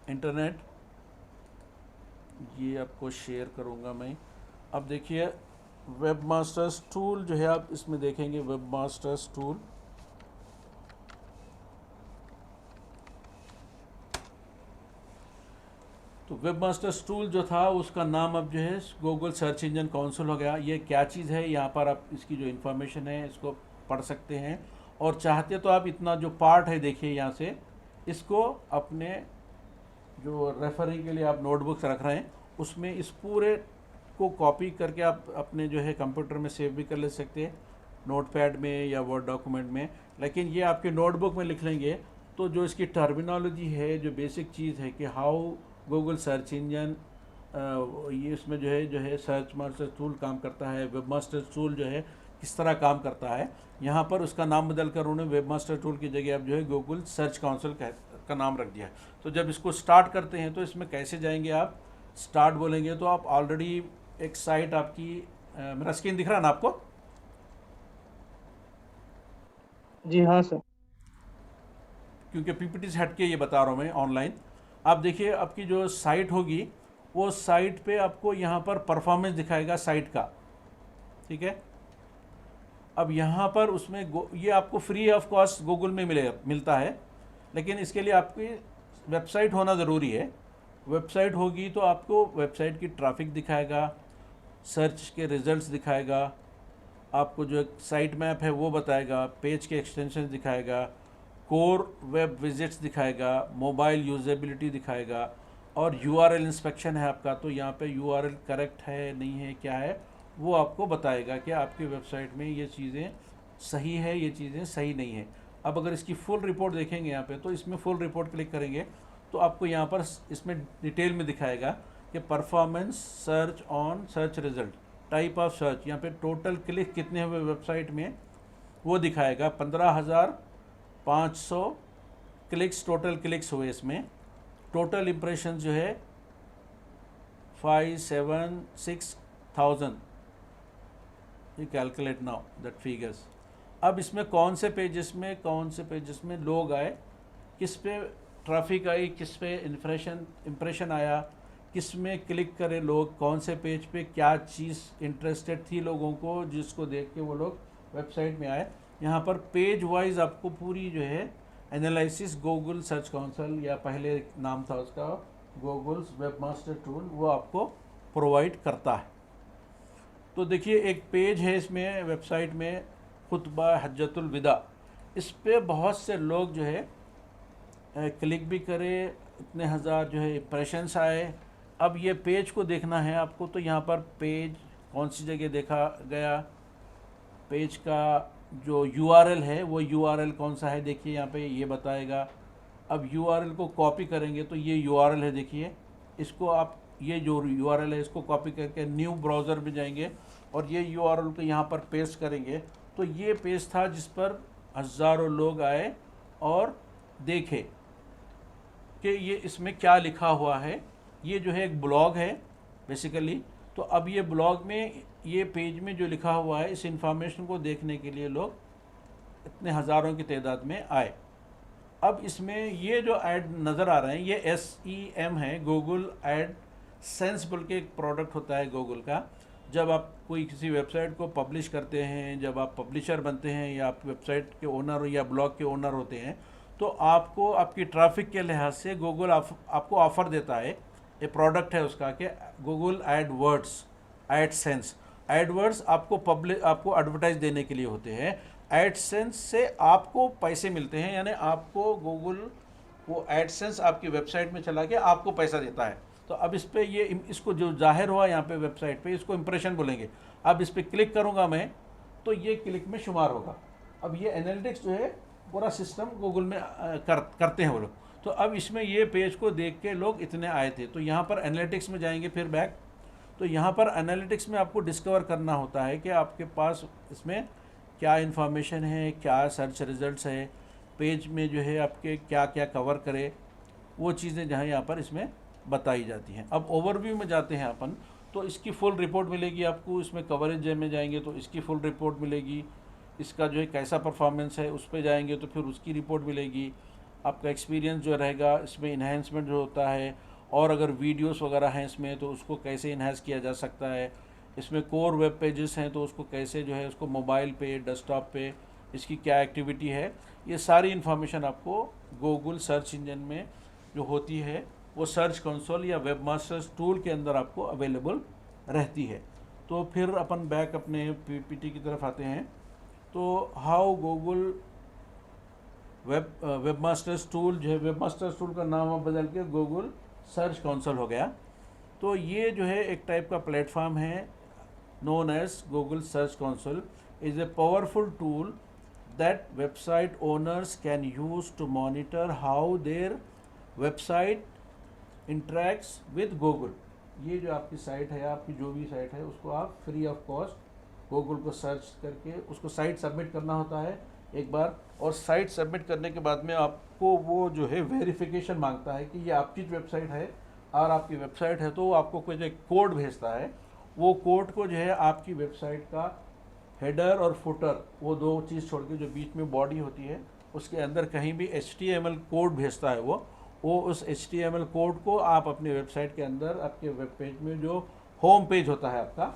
internet, ये आपको शेयर करूँगा मैं। अब देखिए वेबमास्टर्स टूल जो है आप इसमें देखेंगे, वेबमास्टर्स टूल, तो वेबमास्टर्स टूल जो था उसका नाम अब जो है गूगल सर्च इंजन काउंसिल हो गया। ये क्या चीज़ है, यहाँ पर आप इसकी जो इन्फॉर्मेशन है इसको पढ़ सकते हैं, और चाहते तो आप इतना जो पार्ट है देखिए यहाँ से, इसको अपने जो रेफरिंग के लिए आप नोटबुक्स रख रहे हैं उसमें इस पूरे को कॉपी करके आप अपने जो है कंप्यूटर में सेव भी कर ले सकते हैं, नोटपैड में या वर्ड डॉक्यूमेंट में। लेकिन ये आपके नोटबुक में लिख लेंगे तो जो इसकी टर्मिनोलॉजी है, जो बेसिक चीज़ है कि हाउ गूगल सर्च इंजन ये इसमें जो है सर्च मास्टर टूल काम करता है, वेब मास्टर टूल जो है किस तरह काम करता है। यहाँ पर उसका नाम बदल कर उन्होंने वेब मास्टर टूल की जगह अब जो है गूगल सर्च काउंसिल का नाम रख दिया है। तो जब इसको स्टार्ट करते हैं तो इसमें कैसे जाएंगे आप, स्टार्ट बोलेंगे तो आप ऑलरेडी एक साइट आपकी मेरा स्क्रीन दिख रहा है ना आपको? जी हाँ सर। क्योंकि पीपीटी से हट के ये बता रहा हूँ मैं ऑनलाइन। आप देखिए आपकी जो साइट होगी वो साइट पे आपको यहाँ पर परफॉर्मेंस दिखाएगा साइट का, ठीक है। अब यहाँ पर उसमें ये आपको फ्री ऑफ कॉस्ट गूगल में मिलता है, लेकिन इसके लिए आपकी वेबसाइट होना ज़रूरी है। वेबसाइट होगी तो आपको वेबसाइट की ट्रैफिक दिखाएगा, सर्च के रिजल्ट्स दिखाएगा, आपको जो साइट मैप है वो बताएगा, पेज के एक्सटेंशन दिखाएगा, कोर वेब विजिट्स दिखाएगा, मोबाइल यूजेबिलिटी दिखाएगा, और यूआरएल इंस्पेक्शन है आपका, तो यहाँ पे यूआरएल करेक्ट है नहीं है क्या है वो आपको बताएगा कि आपकी वेबसाइट में ये चीज़ें सही है, ये चीज़ें सही नहीं है। अब अगर इसकी फुल रिपोर्ट देखेंगे यहाँ पे, तो इसमें फुल रिपोर्ट क्लिक करेंगे तो आपको यहाँ पर इसमें डिटेल में दिखाएगा कि performance, search on search result, type of search, यहाँ पे टोटल क्लिक कितने हुए वेबसाइट में वो दिखाएगा। 15,500 क्लिक्स टोटल क्लिक्स हुए इसमें। टोटल इम्प्रेशन जो है 576,000। You calculate now that figures. अब इसमें कौन से पेजेस में लोग आए, किस पे ट्रैफिक आई, किस पे इम्प्रेशन आया, किस में क्लिक करे लोग, कौन से पेज पे क्या चीज़ इंटरेस्टेड थी लोगों को जिसको देख के वो लोग वेबसाइट में आए। यहाँ पर पेज वाइज आपको पूरी जो है एनालिसिस गूगल सर्च काउंसिल, या पहले नाम था उसका गूगल्स वेब मास्टर टूल, वो आपको प्रोवाइड करता है। तो देखिए एक पेज है इसमें वेबसाइट में, खुतबा हज्जतुल विदा, इस पे बहुत से लोग जो है क्लिक भी करे, इतने हज़ार जो है इम्प्रेशंस आए। अब ये पेज को देखना है आपको, तो यहाँ पर पेज कौन सी जगह देखा गया, पेज का जो यूआरएल है वो यूआरएल कौन सा है देखिए यहाँ पे ये बताएगा। अब यूआरएल को कॉपी करेंगे तो ये यूआरएल है, देखिए इसको आप, ये जो यूआरएल है इसको कॉपी करके न्यू ब्राउज़र में जाएंगे और ये यूआरएल को यहाँ पर पेस्ट करेंगे। तो ये पेज था जिस पर हज़ारों लोग आए और देखे कि ये इसमें क्या लिखा हुआ है। ये जो है एक ब्लॉग है बेसिकली। तो अब ये ब्लॉग में, ये पेज में जो लिखा हुआ है, इस इंफॉर्मेशन को देखने के लिए लोग इतने हज़ारों की तादाद में आए। अब इसमें ये जो ऐड नज़र आ रहे हैं ये SEM है, गूगल एड सेंस बोल के एक प्रोडक्ट होता है गूगल का। जब आप कोई किसी वेबसाइट को पब्लिश करते हैं, जब आप पब्लिशर बनते हैं या आप वेबसाइट के ओनर या ब्लॉग के ओनर होते हैं, तो आपको आपकी ट्रैफिक के लिहाज से गूगल आपको ऑफ़र देता है, ये प्रोडक्ट है उसका, कि गूगल एडवर्ड्स, एडसेंस। एडवर्ड्स आपको एडवर्टाइज देने के लिए होते हैं। एडसेंस से आपको पैसे मिलते हैं, यानी आपको गूगल वो एडसेंस आपकी वेबसाइट में चला के आपको पैसा देता है। तो अब इस पे ये इसको जो जाहिर हुआ यहाँ पे वेबसाइट पे, इसको इंप्रेशन बोलेंगे। अब इस पर क्लिक करूँगा मैं तो ये क्लिक में शुमार होगा। अब ये एनालिटिक्स जो है पूरा सिस्टम गूगल में करते हैं वो लोग। तो अब इसमें ये पेज को देख के लोग इतने आए थे, तो यहाँ पर एनालिटिक्स में जाएंगे फिर बैक। तो यहाँ पर एनालिटिक्स में आपको डिस्कवर करना होता है कि आपके पास इसमें क्या इन्फॉर्मेशन है, क्या सर्च रिजल्ट्स है, पेज में जो है आपके क्या क्या कवर करे, वो चीज़ें जहाँ यहाँ पर इसमें बताई जाती हैं। अब ओवरव्यू में जाते हैं अपन, तो इसकी फुल रिपोर्ट मिलेगी आपको। इसमें कवरेज में जाएंगे तो इसकी फुल रिपोर्ट मिलेगी, इसका जो है कैसा परफॉर्मेंस है उस पर जाएंगे तो फिर उसकी रिपोर्ट मिलेगी। आपका एक्सपीरियंस जो रहेगा इसमें इन्हेंसमेंट जो होता है, और अगर वीडियोस वगैरह हैं इसमें तो उसको कैसे इन्हेंस किया जा सकता है। इसमें कोर वेब पेजेस हैं तो उसको कैसे जो है उसको मोबाइल पे, डेस्कटॉप पे इसकी क्या एक्टिविटी है, ये सारी इन्फॉर्मेशन आपको गूगल सर्च इंजन में जो होती है वो सर्च कंसोल या वेब मास्टर्स टूल के अंदर आपको अवेलेबल रहती है। तो फिर अपन बैक अपने पीपीटी की तरफ आते हैं। तो how Google web masters tool जो है, वेब मास्टर्स टूल का नाम अब बदल के गूगल सर्च कंसोल हो गया। तो ये जो है एक टाइप का प्लेटफॉर्म है known as Google Search Console, is a powerful tool that website owners can use to monitor how their website interacts with Google. ये जो आपकी साइट है, आपकी जो भी साइट है, उसको आप फ्री ऑफ कॉस्ट गूगल को सर्च करके उसको साइट सबमिट करना होता है एक बार। और साइट सबमिट करने के बाद में आपको वो जो है वेरिफिकेशन मांगता है कि ये आपकी वेबसाइट है, और आपकी वेबसाइट है तो वो आपको कोई एक कोड भेजता है। वो कोड को जो है आपकी वेबसाइट का हेडर और फुटर, वो दो चीज़ छोड़ के जो बीच में बॉडी होती है उसके अंदर कहीं भी HTML कोड भेजता है वो उस HTML कोड को आप अपनी वेबसाइट के अंदर आपके वेब पेज में जो होम पेज होता है आपका,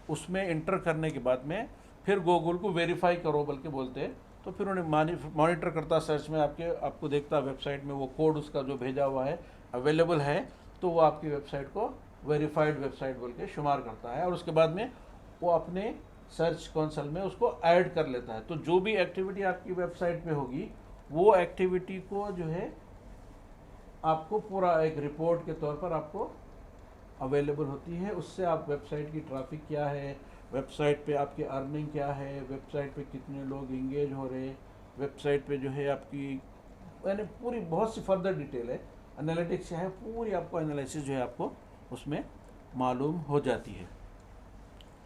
उसमें इंटर करने के बाद में फिर गूगल को वेरीफाई करो बल्कि बोलते हैं, तो फिर उन्हें मॉनिटर करता सर्च में आपको देखता वेबसाइट में वो कोड उसका जो भेजा हुआ है अवेलेबल है, तो वो आपकी वेबसाइट को वेरीफाइड वेबसाइट बोल के शुमार करता है, और उसके बाद में वो अपने सर्च कंसोल में उसको ऐड कर लेता है। तो जो भी एक्टिविटी आपकी वेबसाइट पे होगी वो एक्टिविटी को जो है आपको पूरा एक रिपोर्ट के तौर पर आपको अवेलेबल होती है। उससे आप वेबसाइट की ट्रैफिक क्या है, वेबसाइट पे आपकी अर्निंग क्या है, वेबसाइट पे कितने लोग इंगेज हो रहे, वेबसाइट पे जो है आपकी, यानी पूरी बहुत सी फर्दर डिटेल है, एनालिटिक्स क्या है, पूरी आपको एनालिसिस जो है आपको उसमें मालूम हो जाती है।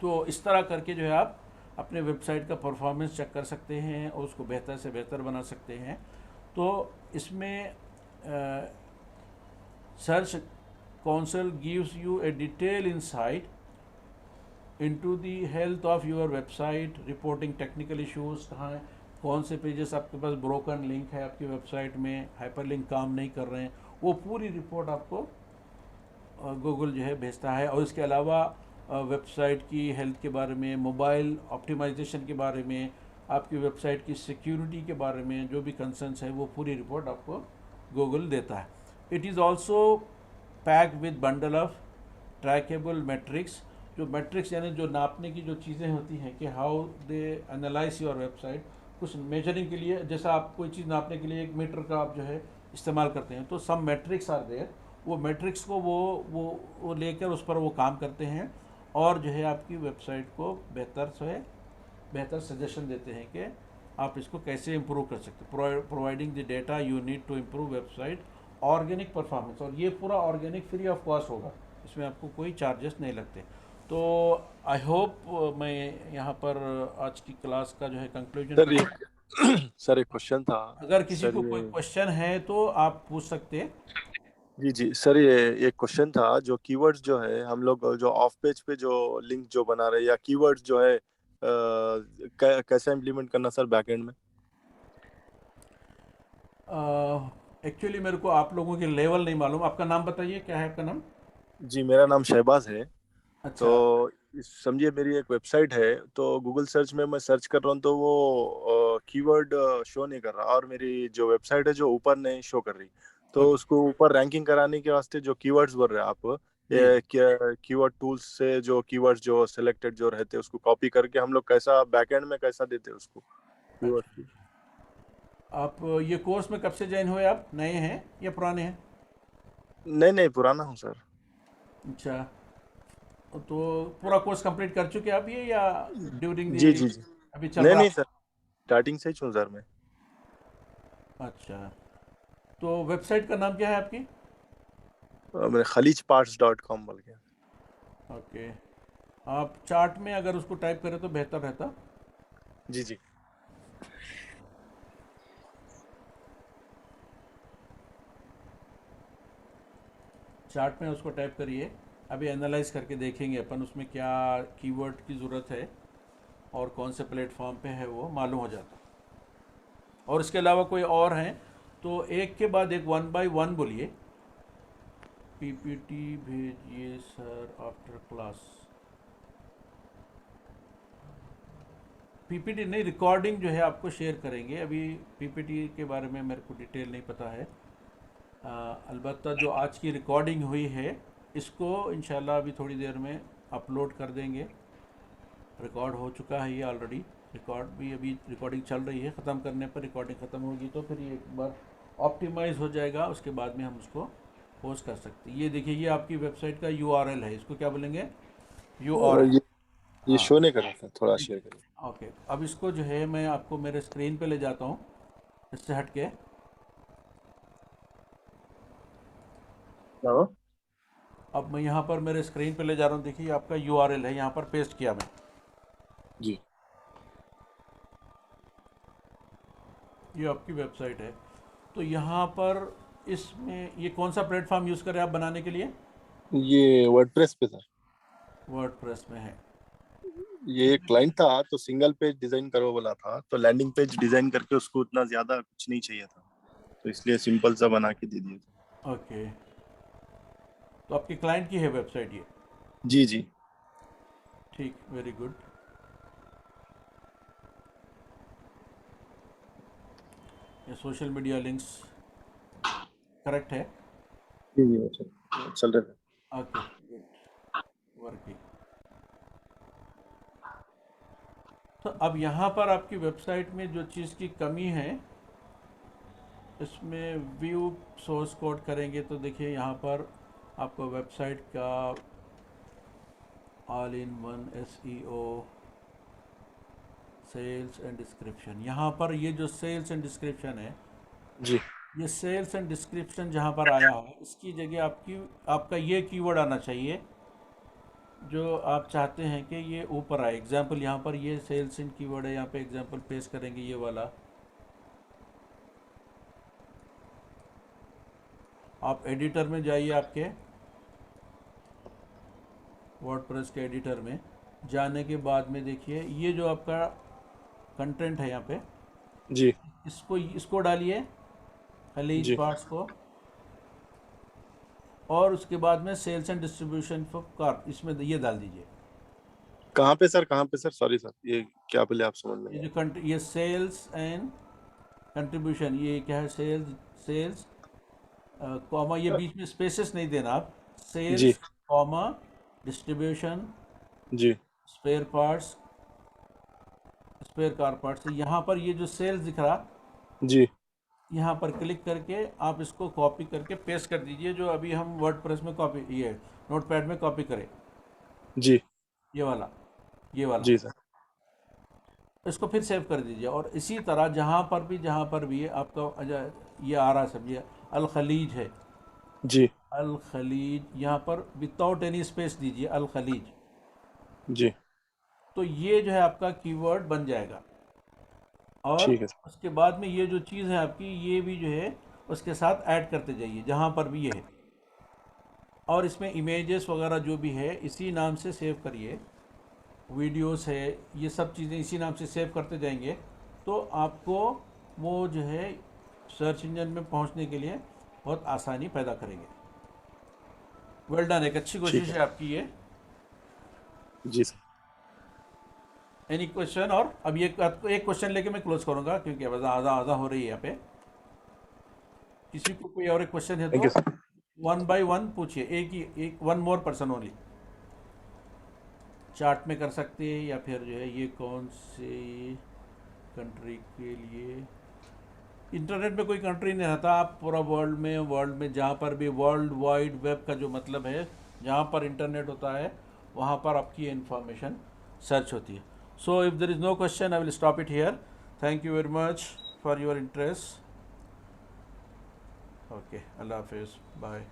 तो इस तरह करके जो है आप अपने वेबसाइट का परफॉर्मेंस चेक कर सकते हैं और उसको बेहतर से बेहतर बना सकते हैं। तो इसमें search console gives U A detail insight into the health of your website, reporting technical issues, कहाँ कौन से पेजेस आपके पास ब्रोकन लिंक है आपकी वेबसाइट में, हाइपरलिंक काम नहीं कर रहे हैं, वो पूरी रिपोर्ट आपको गूगल जो है भेजता है। और इसके अलावा वेबसाइट की हेल्थ के बारे में, मोबाइल ऑप्टिमाइजेशन के बारे में, आपकी वेबसाइट की सिक्योरिटी के बारे में जो भी कंसर्न्स है वो पूरी रिपोर्ट आपको गूगल देता है। It is also pack with bundle of trackable matrix, जो मैट्रिक्स यानी जो नापने की जो चीज़ें होती हैं कि how they analyse your website, कुछ मेजरिंग के लिए, जैसा आप कोई चीज़ नापने के लिए एक मीटर का आप जो है इस्तेमाल करते हैं, तो सम मैट्रिक्स आर देयर, वो मैट्रिक्स को वो लेकर उस पर वो काम करते हैं और जो है आपकी वेबसाइट को बेहतर सजेशन देते हैं कि आप इसको कैसे इम्प्रूव कर सकते हैं। Providing the data you need to improve website organic performance, और ये पूरा ऑर्गेनिक फ्री ऑफ कॉस्ट होगा, इसमें आपको कोई चार्जेस नहीं लगते। तो आई होप मैं यहाँ पर आज की क्लास का जो है कंक्लूजन सर करूँ। एक सर एक क्वेश्चन था। अगर किसी सर को कोई ये क्वेश्चन है तो आप पूछ सकते हैं। जी जी सर, ये एक क्वेश्चन था, जो कीवर्ड्स जो है हम लोग जो ऑफ पेज पे जो लिंक जो बना रहे हैं, या कीवर्ड्स जो है कैसे इम्प्लीमेंट करना सर बैकएंड में? एक्चुअली मेरे को आप लोगों के लेवल नहीं मालूम, आपका नाम बताइए, क्या है आपका नाम? जी, मेरा नाम शहबाज है। तो अच्छा। समझिए मेरी एक वेबसाइट है, तो गूगल सर्च में मैं सर्च कर रहा हूँ तो वो कीवर्ड शो नहीं कर रहा, और मेरी जो वेबसाइट है जो ऊपर नहीं शो कर रही। तो ओके। उसको ऊपर रैंकिंग कराने के वास्ते जो कीवर्ड्स बोल रहे हैं आप, जी। ये कीवर्ड टूल्स से जो कीवर्ड्स जो सिलेक्टेड जो रहते हैं उसको कॉपी करके हम लोग कैसा बैकएंड में कैसा देते हैं उसको कीवर्ड्स की? अच्छा, आप ये कोर्स में कब से ज्वाइन हुए, आप नए हैं या पुराने हैं? नहीं नहीं, पुराना हूँ सर। अच्छा, तो पूरा कोर्स कंप्लीट कर चुके हैं आप ये, या ड्यूरिंग दी जी जी जी। अभी चल नहीं रहा नहीं है? सर, स्टार्टिंग से ही हूँ सर मैं। अच्छा, तो वेबसाइट का नाम क्या है आपकी? मैंने khaleejparts.com बोल के। ओके, आप चार्ट में अगर उसको टाइप करें तो बेहतर रहता। जी जी। चार्ट में उसको टाइप करिए, अभी एनालाइज करके देखेंगे अपन उसमें क्या कीवर्ड की ज़रूरत है और कौन से प्लेटफॉर्म पे है वो मालूम हो जाता। और इसके अलावा कोई और हैं तो एक के बाद एक वन बाय वन बोलिए। पीपीटी भेजिए सर आफ्टर क्लास। पीपीटी नहीं, रिकॉर्डिंग जो है आपको शेयर करेंगे, अभी पीपीटी के बारे में मेरे को डिटेल नहीं पता है। अलबत्ता जो आज की रिकॉर्डिंग हुई है इसको इंशाल्लाह अभी थोड़ी देर में अपलोड कर देंगे। रिकॉर्ड हो चुका है ये ऑलरेडी, रिकॉर्ड भी अभी रिकॉर्डिंग चल रही है, ख़त्म करने पर रिकॉर्डिंग ख़त्म होगी तो फिर ये एक बार ऑप्टिमाइज़ हो जाएगा, उसके बाद में हम उसको पोस्ट कर सकते हैं। ये देखिए, ये आपकी वेबसाइट का यूआरएल है, इसको क्या बोलेंगे? यूआरएल। ये ये हाँ। शो नहीं कर रहा था, थोड़ा शेयर करिए। ओके, अब इसको जो है मैं आपको मेरे स्क्रीन पे ले जाता हूँ, इससे हट के। हेलो। अब मैं यहाँ पर मेरे स्क्रीन पे ले जा रहा हूँ, देखिए आपका URL है, यहाँ पर पेस्ट किया मैं। जी ये आपकी वेबसाइट है। तो यहाँ पर इसमें ये कौन सा प्लेटफॉर्म यूज़ करें आप बनाने के लिए? ये वर्डप्रेस पे सर। वर्डप्रेस में है। ये एक क्लाइंट था तो सिंगल पेज डिजाइन करो बोला था, तो लैंडिंग पेज डिजाइन करके उसको उतना ज्यादा कुछ नहीं चाहिए था, तो इसलिए सिंपल सा बना के दे दिया। ओके, तो आपके क्लाइंट की है वेबसाइट ये? जी जी। ठीक, वेरी गुड। ये सोशल मीडिया लिंक्स करेक्ट है? जी जी चल रहे थे। Okay, good working. तो अब यहाँ पर आपकी वेबसाइट में जो चीज़ की कमी है, इसमें व्यू सोर्स कोड करेंगे तो देखिए यहाँ पर आपको वेबसाइट का all in one SEO sales and description, यहाँ पर ये जो सेल्स एंड डिस्क्रिप्शन है, जी ये सेल्स एंड डिस्क्रिप्शन जहाँ पर आया है, इसकी जगह आपका ये कीवर्ड आना चाहिए जो आप चाहते हैं कि ये ऊपर आए। एग्जाम्पल यहाँ पर ये सेल्स इन कीवर्ड है, यहाँ पे एग्जाम्पल पेश करेंगे ये वाला। आप एडिटर में जाइए, आपके वर्डप्रेस के एडिटर में जाने के बाद में देखिए ये जो आपका कंटेंट है यहाँ पे, जी इसको डालिए, खलीज जी। पार्ट्स को, और उसके बाद में sales and distribution for car, इसमें ये डाल दीजिए। कहाँ पे सर, सॉरी सर, ये क्या बोले आप, समझ में ये नहीं जो ये सेल्स एंड कंट्रीब्यूशन, ये क्या है, सेल्स कॉमा, ये आया। बीच में स्पेसेस नहीं देना आप, जी सेल्स कॉमा डिस्ट्रीब्यूशन जी spare parts, spare car parts. यहाँ पर ये जो सेल्स दिख रहा, जी यहाँ पर क्लिक करके आप इसको कॉपी करके पेस्ट कर दीजिए, जो अभी हम वर्डप्रेस में कॉपी, ये नोटपैड में कॉपी करें, जी ये वाला, ये वाला। जी सर। इसको फिर सेव कर दीजिए, और इसी तरह जहाँ पर भी ये आपका ये आ रहा सब, ये अल खलीज है, जी अल खलीज, यहाँ पर विदाउट एनी स्पेस दीजिए, अल खलीज। जी तो ये जो है आपका कीवर्ड बन जाएगा। और ठीक है सर। उसके बाद में ये जो चीज़ है आपकी, ये भी जो है उसके साथ ऐड करते जाइए जहाँ पर भी ये है, और इसमें इमेजेस वगैरह जो भी है इसी नाम से सेव करिए, वीडियोस है, ये सब चीज़ें इसी नाम से सेव करते जाएंगे, तो आपको वो जो है सर्च इंजन में पहुंचने के लिए बहुत आसानी पैदा करेंगे। वेल डन, एक अच्छी ठीक कोशिश है है आपकी ये। जी सर। Any question? और अब ये एक क्वेश्चन लेके मैं क्लोज करूंगा, क्योंकि अब आधा आधा हो रही है यहाँ पे। किसी को कोई और एक क्वेश्चन है थैंक तो यू सर। 1 बाय 1 पूछिए, एक one more person only. Chart में कर सकते हैं, या फिर जो है ये कौन सी कंट्री के लिए, इंटरनेट में कोई कंट्री नहीं रहता, आप पूरा वर्ल्ड में जहाँ पर भी वर्ल्ड वाइड वेब का जो मतलब है, जहाँ पर इंटरनेट होता है वहाँ पर आपकी इंफॉर्मेशन सर्च होती है। So if there is no question I will stop it here. Thank you very much for your interest. Okay, अल्लाह हाफिज़, बाय।